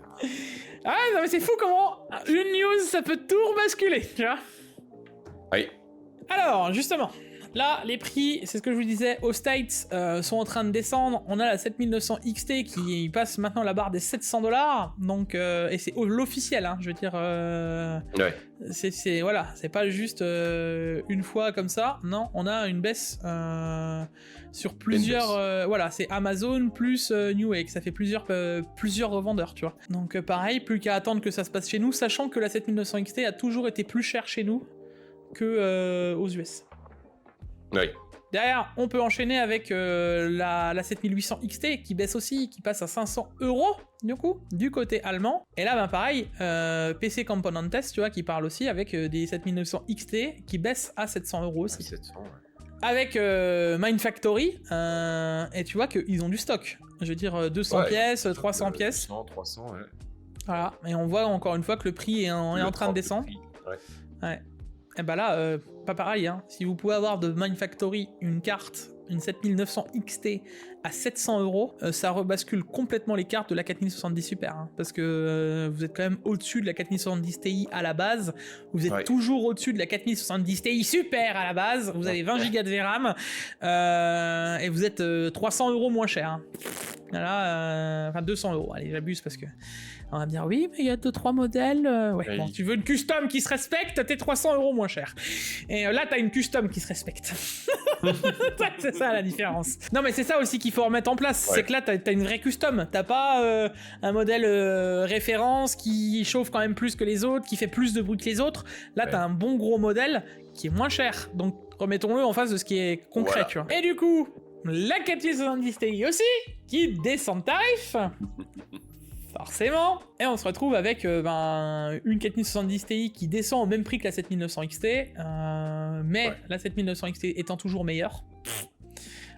Ah non mais c'est fou comment une news ça peut tout basculer, tu vois. Oui. Alors justement, là les prix, c'est ce que je vous disais, aux States sont en train de descendre. On a la 7900 XT qui passe maintenant la barre des $700, donc et c'est l'officiel, hein, je veux dire. C'est voilà, c'est pas juste une fois comme ça. Non, on a une baisse sur plusieurs. Voilà, c'est Amazon plus Newegg, ça fait plusieurs revendeurs, tu vois. Donc pareil, plus qu'à attendre que ça se passe chez nous, sachant que la 7900 XT a toujours été plus chère chez nous que aux US. Oui. Derrière, on peut enchaîner avec la 7800 XT qui baisse aussi, qui passe à 500€ du coup, du côté allemand. Et là, ben pareil, PC Component Test, tu vois, qui parle aussi avec des 7900 XT qui baissent à 700€ aussi. 700, ouais. avec Mind Factory, et tu vois qu'ils ont du stock. Je veux dire, 200 pièces, 300 pièces. 200, 300, ouais. Voilà, et on voit encore une fois que le prix est en train de descendre. Ouais. Et bah là, pas pareil, hein. Si vous pouvez avoir de Mind Factory une carte, une 7900 XT à 700 €, ça rebascule complètement les cartes de la 4070 Super, hein, parce que vous êtes quand même au-dessus de la 4070 Ti à la base, vous êtes toujours au-dessus de la 4070 Ti Super à la base, vous avez 20 Go de VRAM, et vous êtes 300 € moins cher. Hein. Là, enfin 200 €, allez j'abuse parce que on va me dire oui mais il y a 2-3 modèles, ouais, bon, tu veux une custom qui se respecte, t'es 300 € moins cher. Et là t'as une custom qui se respecte. C'est ça la différence. Non mais c'est ça aussi qu'il faut remettre en place, c'est que là t'as une vraie custom, t'as pas un modèle référence qui chauffe quand même plus que les autres, qui fait plus de bruit que les autres, là t'as un bon gros modèle qui est moins cher, donc remettons-le en face de ce qui est concret, tu vois. Et du coup, la 4070 Ti aussi, qui descend de tarif. Forcément. Et on se retrouve avec une 4070 Ti qui descend au même prix que la 7900 XT, mais la 7900 XT étant toujours meilleure.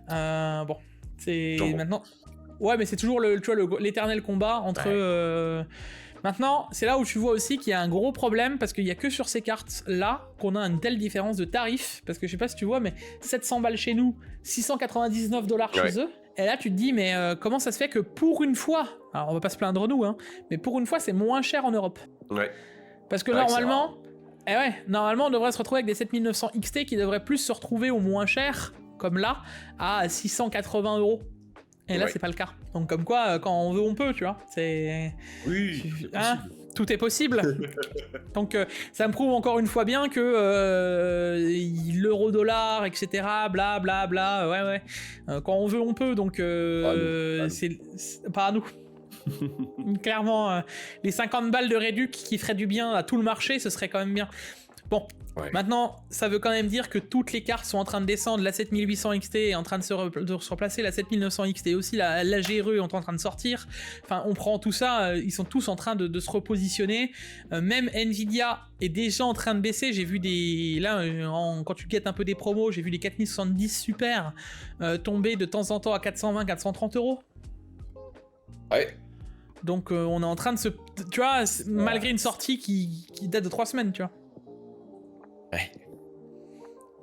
Bon, c'est maintenant... Ouais, mais c'est toujours l'éternel combat entre... Maintenant, c'est là où tu vois aussi qu'il y a un gros problème, parce qu'il y a que sur ces cartes-là qu'on a une telle différence de tarif, parce que je sais pas si tu vois, mais 700 balles chez nous, 699 $ chez eux, et là tu te dis, mais comment ça se fait que pour une fois, alors on va pas se plaindre nous, hein, mais pour une fois c'est moins cher en Europe. Ouais. Parce que normalement, normalement on devrait se retrouver avec des 7900 XT qui devraient plus se retrouver au moins cher, comme là, à 680 €. Et là, c'est pas le cas. Donc, comme quoi, quand on veut, on peut, tu vois. C'est... Oui, hein, tout est possible. Donc, ça me prouve encore une fois bien que l'euro-dollar, etc., bla, bla, bla, ouais. Quand on veut, on peut. Donc, c'est pas à nous. Clairement, les 50 balles de réduc qui feraient du bien à tout le marché, ce serait quand même bien. Bon, maintenant, ça veut quand même dire que toutes les cartes sont en train de descendre, la 7800 XT est en train de se replacer, la 7900 XT aussi, la GRE est en train de sortir, enfin on prend tout ça, ils sont tous en train de se repositionner, même Nvidia est déjà en train de baisser, j'ai vu des... Là, quand tu guettes un peu des promos, j'ai vu les 4070 Super tomber de temps en temps à 420-430 €. Ouais. Donc on est en train de se... Tu vois, malgré une sortie qui date de 3 semaines, tu vois. Ouais.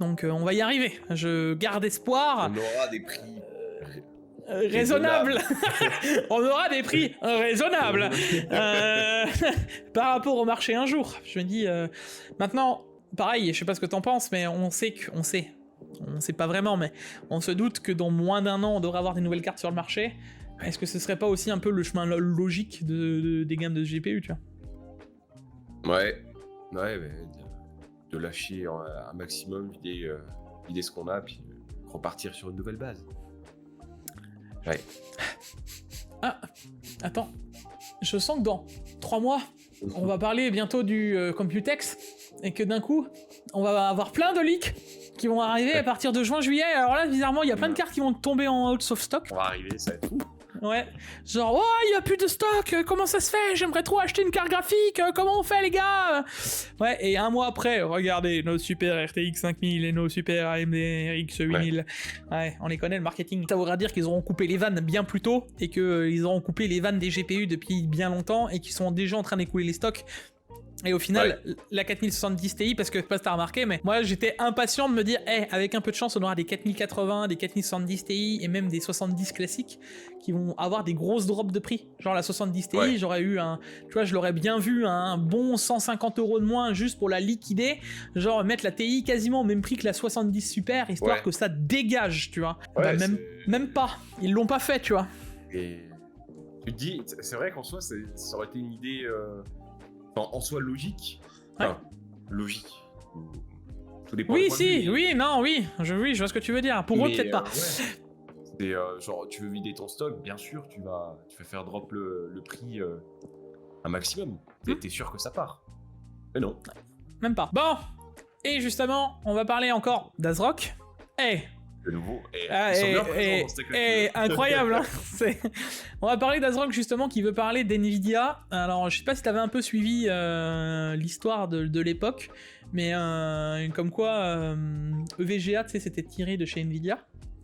Donc on va y arriver, je garde espoir. On aura des prix raisonnables. On aura des prix raisonnables par rapport au marché un jour. Je me dis, maintenant, pareil, je sais pas ce que t'en penses, mais on sait, on sait pas vraiment, mais on se doute que dans moins d'un an, on devrait avoir des nouvelles cartes sur le marché. Est-ce que ce serait pas aussi un peu le chemin logique des gammes de GPU, tu vois? Ouais, mais... de lâcher un maximum, vider ce qu'on a, puis repartir sur une nouvelle base. Ouais. Ah, attends. Je sens que dans 3 mois, on va parler bientôt du Computex, et que d'un coup, on va avoir plein de leaks qui vont arriver à partir de juin-juillet. Alors là, bizarrement, il y a plein de cartes qui vont tomber en out of stock. On va arriver, ça va être fou. Ouais, genre, oh, il y a plus de stock, comment ça se fait? J'aimerais trop acheter une carte graphique, comment on fait, les gars? Ouais, et un mois après, regardez, nos super RTX 5000 et nos super AMD RX 8000. Ouais, on les connaît, le marketing. Ça voudra dire qu'ils auront coupé les vannes bien plus tôt, et qu'ils auront coupé les vannes des GPU depuis bien longtemps, et qu'ils sont déjà en train d'écouler les stocks. Et au final, la 4070 Ti, parce que je sais pas si t'as remarqué, mais moi j'étais impatient de me dire, avec un peu de chance, on aura des 4080, des 4070 Ti et même des 70 classiques qui vont avoir des grosses drops de prix. Genre la 70 Ti, j'aurais eu tu vois, je l'aurais bien vu un bon 150 € de moins juste pour la liquider, genre mettre la Ti quasiment au même prix que la 70 Super, histoire que ça dégage, tu vois. Même pas, ils l'ont pas fait, tu vois. Et tu te dis, c'est vrai qu'en soi, ça aurait été une idée... en soi logique. Enfin, logique. Tout dépend oui, si, oui, non, oui, je vois ce que tu veux dire. Pour eux, peut-être pas. C'est genre, tu veux vider ton stock, bien sûr, tu vas faire drop le prix un maximum. T'es sûr que ça part. Mais non. Même pas. Bon, et justement, on va parler encore d'ASRock. de nouveau. Et ils sont bien présents dans cette école. Incroyable, hein. On va parler d'Azrock justement qui veut parler d'NVIDIA. Alors je sais pas si t'avais un peu suivi l'histoire de l'époque, mais comme quoi EVGA, tu sais, c'était tiré de chez NVIDIA.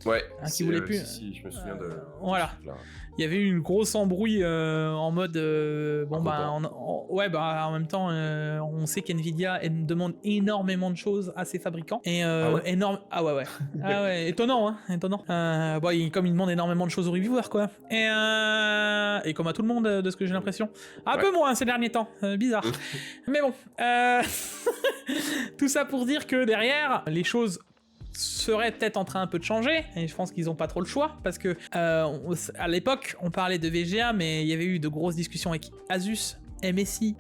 Ouais, qui voulait plus. Si, je me souviens de. Voilà. Il y avait eu une grosse embrouille en mode en même temps on sait qu'NVIDIA demande énormément de choses à ses fabricants et étonnant comme il demande énormément de choses aux reviewers quoi et comme à tout le monde de ce que j'ai l'impression un peu moins ces derniers temps bizarre mais bon tout ça pour dire que derrière les choses serait peut-être en train un peu de changer, et je pense qu'ils ont pas trop le choix, parce que à l'époque, on parlait de VGA, mais il y avait eu de grosses discussions avec Asus, MSI,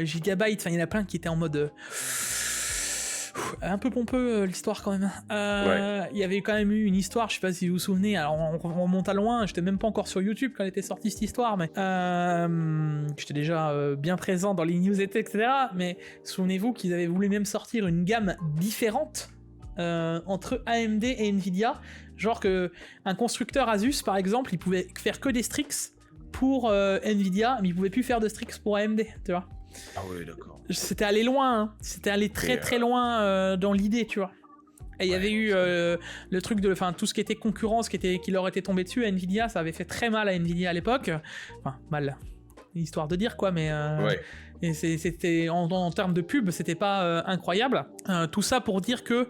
Gigabyte, enfin il y en a plein qui étaient en mode... un peu pompeux l'histoire quand même. Il y avait quand même eu une histoire, je sais pas si vous vous souvenez, alors on remonte à loin, j'étais même pas encore sur YouTube quand elle était sortie cette histoire, mais j'étais déjà bien présent dans les news etc. Mais souvenez-vous qu'ils avaient voulu même sortir une gamme différente entre AMD et Nvidia, genre que un constructeur Asus par exemple, il pouvait faire que des Strix pour Nvidia, mais il pouvait plus faire de Strix pour AMD, tu vois. Ah ouais, d'accord. C'était allé loin, hein. C'était allé très loin dans l'idée, tu vois. Et il y avait eu le truc de, enfin tout ce qui était concurrence qui leur était tombé dessus à Nvidia, ça avait fait très mal à Nvidia à l'époque, enfin mal. Histoire de dire quoi, mais et c'était en termes de pub, c'était pas incroyable. Tout ça pour dire que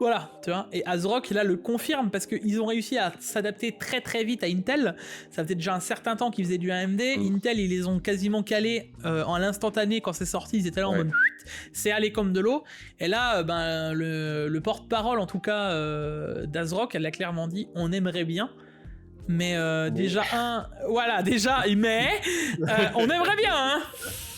voilà, tu vois, et Azrock là le confirme parce qu'ils ont réussi à s'adapter très vite à Intel. Ça faisait déjà un certain temps qu'ils faisaient du AMD. Intel, ils les ont quasiment calés en l'instantané quand c'est sorti. Ils étaient là en mode c'est allé comme de l'eau. Et là, le porte-parole en tout cas d'Azrock, elle l'a clairement dit, on aimerait bien. Mais déjà on aimerait bien, hein.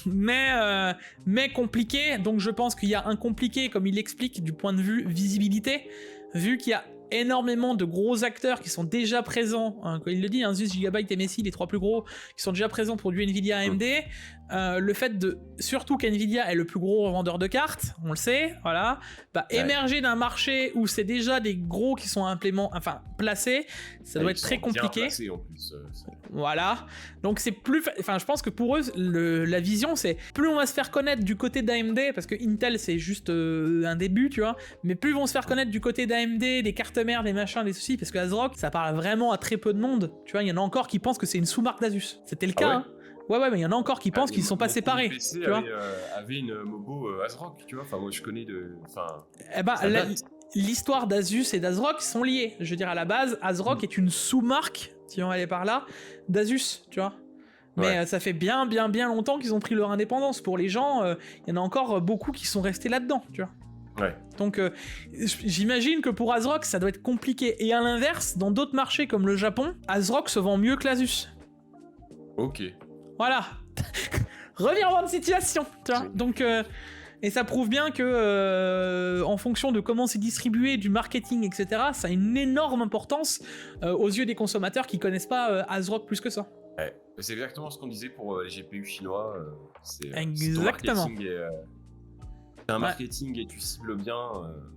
Mais compliqué, donc je pense qu'il y a un compliqué, comme il l'explique, du point de vue visibilité, vu qu'il y a énormément de gros acteurs qui sont déjà présents, hein, il le dit, hein, Asus, Gigabyte et MSI, les trois plus gros, qui sont déjà présents pour du Nvidia AMD, le fait de, surtout qu'Nvidia est le plus gros revendeur de cartes, on le sait, voilà, émerger d'un marché où c'est déjà des gros qui sont placés, ça doit être très compliqué. Bien placés, en plus, voilà, donc c'est plus, je pense que pour eux, la vision c'est, plus on va se faire connaître du côté d'AMD, parce que Intel c'est juste un début, tu vois, mais plus ils vont se faire connaître du côté d'AMD, des cartes mères, des machins, des soucis, parce que Azrock, ça parle vraiment à très peu de monde, tu vois, il y en a encore qui pensent que c'est une sous-marque d'Asus, c'était le cas, hein. Ouais, mais il y en a encore qui pensent qu'ils sont pas séparés. PC tu vois. avait une Mobo Azrock, tu vois. Enfin, moi, je connais de. L'histoire d'Asus et d'Azrock sont liées. Je veux dire, à la base, Azrock est une sous-marque, si on va aller par là, d'Asus, tu vois. Mais ça fait bien longtemps qu'ils ont pris leur indépendance. Pour les gens, il y en a encore beaucoup qui sont restés là-dedans, tu vois. Ouais. Donc j'imagine que pour Azrock, ça doit être compliqué. Et à l'inverse, dans d'autres marchés comme le Japon, Azrock se vend mieux que l'Asus. Ok. Voilà. Revirement de situation, tu vois. Donc, et ça prouve bien que, en fonction de comment c'est distribué, du marketing, etc., ça a une énorme importance aux yeux des consommateurs qui connaissent pas Azrock plus que ça. Ouais. C'est exactement ce qu'on disait pour les GPU chinois. Exactement. C'est un marketing et tu cibles bien.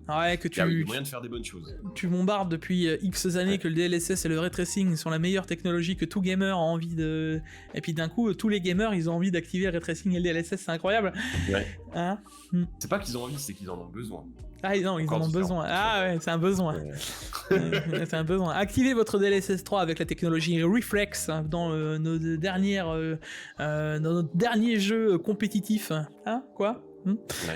Que tu as eu moyen de faire des bonnes choses. Tu bombardes depuis X années que le DLSS et le ray tracing sont la meilleure technologie que tout gamer a envie de. Et puis d'un coup, tous les gamers, ils ont envie d'activer le ray tracing et le DLSS, c'est incroyable. Ouais. Hein c'est pas qu'ils ont envie, c'est qu'ils en ont besoin. Ah non, ils en ont besoin. Ah ouais, c'est un besoin. C'est un besoin. Activez votre DLSS 3 avec la technologie Reflex dans nos derniers jeux compétitifs. Hein, quoi?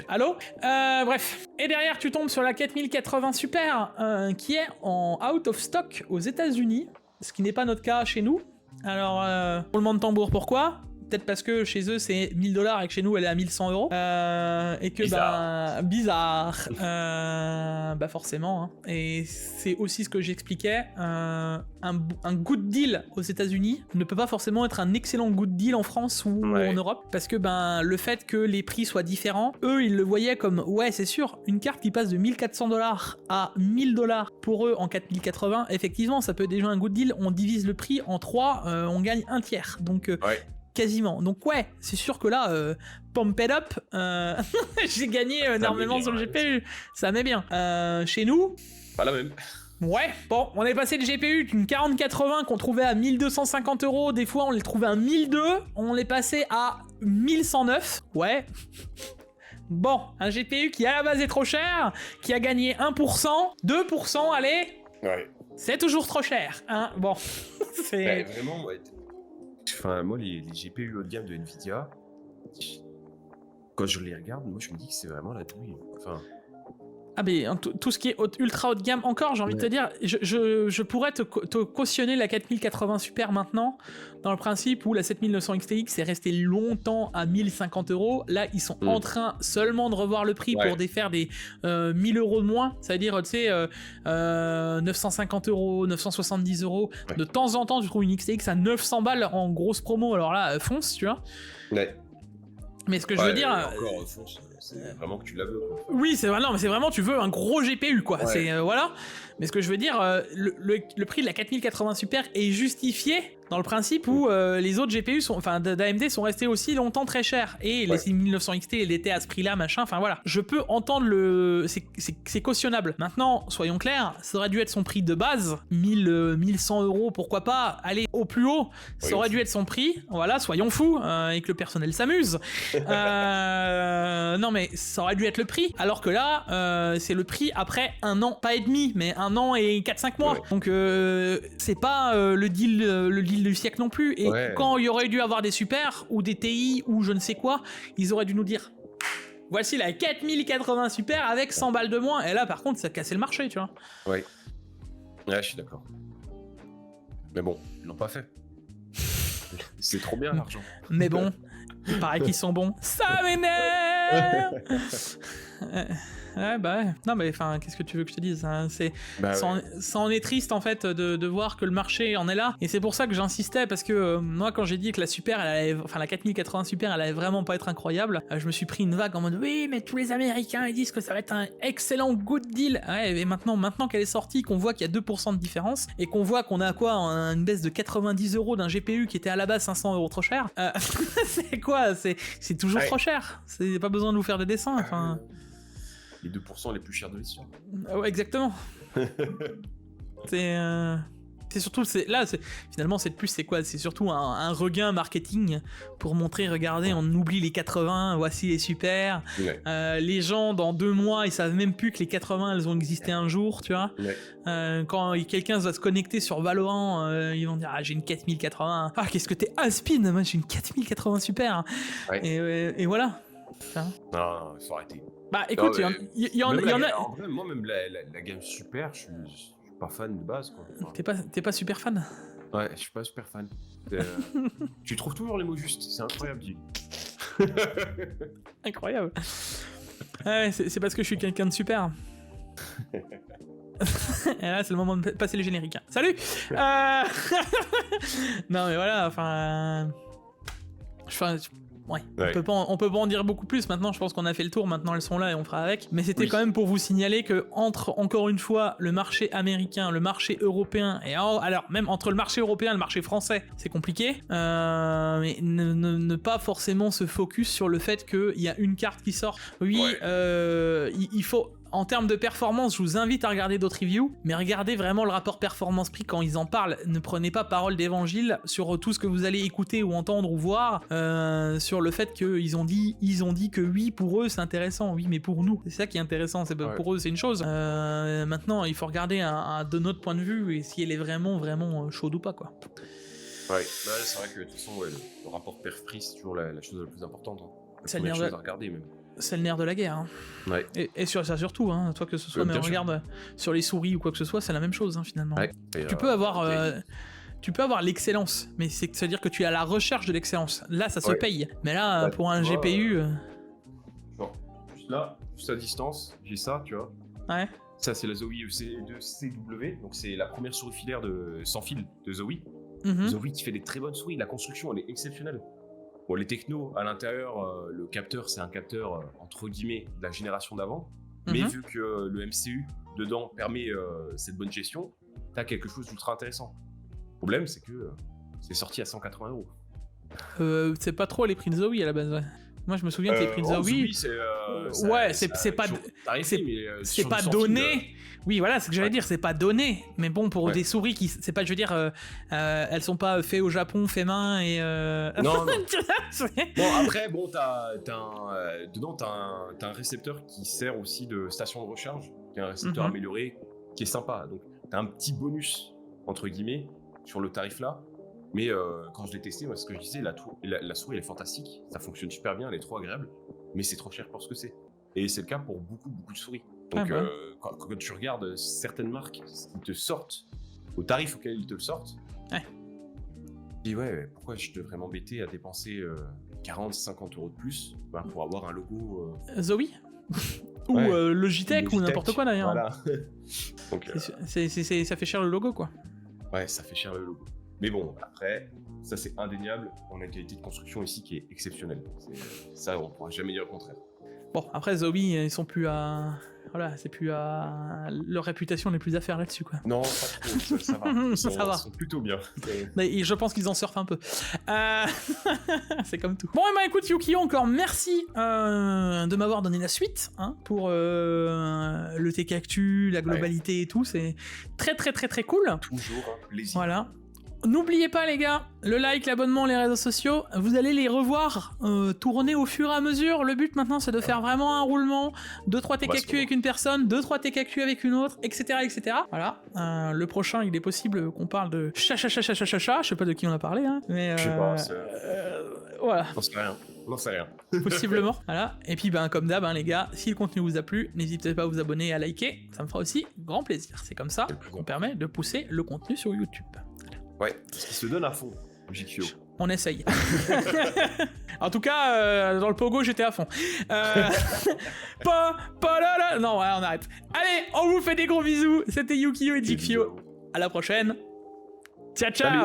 Allô? Bref. Et derrière, tu tombes sur la 4080 Super, qui est en out of stock aux États-Unis, ce qui n'est pas notre cas chez nous. Alors, roulement de tambour, pourquoi? Peut-être parce que chez eux c'est 1000$ et que chez nous elle est à 1100€. Et que bizarre. Forcément. Hein. Et c'est aussi ce que j'expliquais. Un good deal aux États-Unis ne peut pas forcément être un excellent good deal en France ou en Europe, parce que le fait que les prix soient différents, eux ils le voyaient comme c'est sûr, une carte qui passe de 1400$ à 1000$ pour eux en 4080, effectivement ça peut être déjà un good deal. On divise le prix en 3, on gagne un tiers. Donc quasiment. Donc c'est sûr que là, pump it up, j'ai gagné énormément sur le GPU. Ça met bien. Chez nous, Pas la même. Ouais, bon, on est passé de GPU d'une 4080 qu'on trouvait à 1250 €, des fois on les trouvait à 1002, on est passé à 1109, ouais. Bon, un GPU qui à la base est trop cher, qui a gagné 1%, 2%, allez, Ouais. c'est toujours trop cher, hein, bon, c'est... Ouais, vraiment, ouais. Enfin, moi, les GPU haut de gamme de Nvidia, quand je les regarde, moi, je me dis que c'est vraiment la douille. Enfin... Ah mais tout ce qui est ultra haut de gamme encore, j'ai envie de te dire, je pourrais te cautionner la 4080 Super maintenant, dans le principe où la 7900 XTX est restée longtemps à 1050 €. Là, ils sont en train seulement de revoir le prix pour défaire des 1000 € de moins, c'est-à-dire, tu sais, 950 €, 970 €. Ouais. De temps en temps, tu trouves une XTX à 900 balles en grosse promo, alors là, fonce, tu vois. Ouais. Mais ce que je veux dire... Encore, fonce. C'est vraiment que tu la veux, quoi. Oui, c'est non, mais c'est vraiment tu veux un gros GPU, quoi. Ouais. C'est voilà. Mais ce que je veux dire, le prix de la 4080 Super est justifié dans le principe où les autres GPU d'AMD sont restés aussi longtemps très chers, et les 6900 XT elle était à ce prix-là, machin. Enfin voilà, je peux entendre c'est cautionnable. Maintenant, soyons clairs, ça aurait dû être son prix de base, 1100 €, pourquoi pas. Aller au plus haut, ça aurait dû être son prix. Voilà, soyons fous, et que le personnel s'amuse. Non mais ça aurait dû être le prix, alors que là, c'est le prix après un an, pas et demi, mais un an et 4-5 mois. Ouais. Donc c'est pas le deal du siècle non plus. Et quand il y aurait dû avoir des super ou des TI ou je ne sais quoi, ils auraient dû nous dire voici la 4080 Super avec 100 balles de moins. Et là par contre ça cassait le marché, tu vois. Ouais, je suis d'accord. Mais bon, ils l'ont pas fait. C'est trop bien l'argent. Mais bon, il paraît qu'ils sont bons. Ça m'énerve. Ouais, bah ouais. Non, mais enfin, qu'est-ce que tu veux que je te dise, hein, ça en est triste, en fait, de voir que le marché en est là. Et c'est pour ça que j'insistais, parce que moi, quand j'ai dit que la Super, la 4080 Super, elle allait vraiment pas être incroyable, je me suis pris une vague en mode, oui, mais tous les Américains, ils disent que ça va être un excellent good deal. Ouais, et maintenant qu'elle est sortie, qu'on voit qu'il y a 2% de différence, et qu'on voit qu'on a quoi, une baisse de 90 € d'un GPU qui était à la base 500 € trop cher, c'est quoi? C'est toujours trop cher. C'est pas besoin de vous faire des dessins, enfin... Les 2% les plus chers de l'histoire. Ouais, exactement. C'est surtout, finalement, c'est quoi? C'est surtout un regain marketing pour montrer, regardez, on oublie les 80, voici les super. Ouais. Les gens, dans 2 mois, ils savent même plus que les 80, elles ont existé un jour, tu vois. Ouais. Quand quelqu'un va se connecter sur Valorant, ils vont dire, ah, j'ai une 4080. Ah, qu'est-ce que t'es aspin? Moi, j'ai une 4080 super. Ouais. Et voilà. Non, il faut arrêter. Bah écoute, il y en a... En vrai, moi, même la gamme super, je suis pas fan de base, quoi. Enfin... T'es pas super fan? Ouais, je suis pas super fan. Tu trouves toujours les mots justes, c'est incroyable, Gilles. Incroyable. Ouais, c'est parce que je suis quelqu'un de super. Et là, c'est le moment de passer les génériques. Salut. Non mais voilà, enfin... Ouais. On peut pas en dire beaucoup plus. Maintenant, je pense qu'on a fait le tour. Maintenant, elles sont là et on fera avec. Mais c'était quand même pour vous signaler que encore une fois, le marché américain, le marché européen, et alors même entre le marché européen et le marché français, c'est compliqué. Mais ne pas forcément se focus sur le fait qu'il y a une carte qui sort. Oui, il faut... En termes de performance, je vous invite à regarder d'autres reviews, mais regardez vraiment le rapport performance-prix quand ils en parlent. Ne prenez pas parole d'évangile sur tout ce que vous allez écouter ou entendre ou voir sur le fait qu'ils ont dit que oui, pour eux c'est intéressant. Oui, mais pour nous, c'est ça qui est intéressant. Pour eux c'est une chose. Maintenant, il faut regarder de notre point de vue et si elle est vraiment chaude ou pas, quoi. Ouais, c'est vrai que de toute façon, le rapport perf-prix c'est toujours la chose la plus importante. Hein. C'est le nerf chose à regarder même. C'est le nerf de la guerre. Hein. Ouais. Et sur ça surtout, hein, toi que ce soit, mais regarde sur les souris ou quoi que ce soit, c'est la même chose, hein, finalement. Ouais. Tu peux avoir l'excellence, mais c'est-à-dire que tu es à la recherche de l'excellence. Là, ça se paye. Mais là, pour un GPU... Genre, juste là, juste à distance, j'ai ça, tu vois. Ouais. Ça, c'est la Zowie EC2CW, donc c'est la première souris filaire sans fil de Zowie. Zowie qui fait des très bonnes souris, la construction, elle est exceptionnelle. Bon, les technos, à l'intérieur, le capteur, c'est un capteur, entre guillemets, de la génération d'avant. Mais vu que le MCU, dedans, permet cette bonne gestion, t'as quelque chose d'ultra intéressant. Le problème, c'est que c'est sorti à 180 €. C'est pas trop les prix de Zowie, à la base, ouais. Moi, je me souviens que les prix de Zowie... ouais, c'est pas c'est pas donné. Oui, voilà, c'est ce que j'allais dire, c'est pas donné. Mais bon, pour des souris qui, c'est pas, je veux dire, elles sont pas faites au Japon, fait main et. Non. Bon, après, bon, dedans, t'as un récepteur qui sert aussi de station de recharge, qui est un récepteur amélioré, qui est sympa. Donc, t'as un petit bonus entre guillemets sur le tarif là. Mais quand je l'ai testé, moi, ce que je disais, la souris elle est fantastique, ça fonctionne super bien, elle est trop agréable, mais c'est trop cher pour ce que c'est. Et c'est le cas pour beaucoup de souris. Donc quand tu regardes certaines marques qui te sortent au tarif auquel ils te le sortent, je dis pourquoi je devrais m'embêter à dépenser 40-50 euros de plus pour avoir un logo Zoe ou Logitech ou n'importe quoi d'ailleurs. Voilà. Donc, ça fait cher le logo quoi. Ouais, ça fait cher le logo. Mais bon, après, ça c'est indéniable, on a une qualité de construction ici qui est exceptionnelle. Ça, on pourra jamais dire le contraire. Bon, après Zoe, ils sont plus à... Voilà, c'est plus à... Leur réputation n'est plus à faire là-dessus, quoi. Non, pas trop, ça va. Ça va. Ils sont plutôt bien. Et je pense qu'ils en surfent un peu. C'est comme tout. Bon, et ben écoute, Yukio, encore merci de m'avoir donné la suite pour le Tech Actu, la globalité et tout. C'est très cool. Toujours un plaisir. Voilà. N'oubliez pas les gars, le like, l'abonnement, les réseaux sociaux, vous allez les revoir tourner au fur et à mesure. Le but maintenant c'est de faire vraiment un roulement, 2-3 Tech Actu avec une personne, 2-3 Tech Actu avec une autre, etc. Voilà, le prochain il est possible qu'on parle de cha, je sais pas de qui on a parlé, mais... Je sais pas, voilà. On sait rien. Possiblement, voilà. Et puis comme d'hab les gars, si le contenu vous a plu, n'hésitez pas à vous abonner et à liker, ça me fera aussi grand plaisir. C'est comme ça qu'on permet de pousser le contenu sur YouTube. Ouais, parce qu'il se donne à fond, JQO. On essaye. En tout cas, dans le pogo, j'étais à fond. Non, ouais, on arrête. Allez, on vous fait des gros bisous. C'était Yukio et Jikfio. À la prochaine. Ciao. Salut.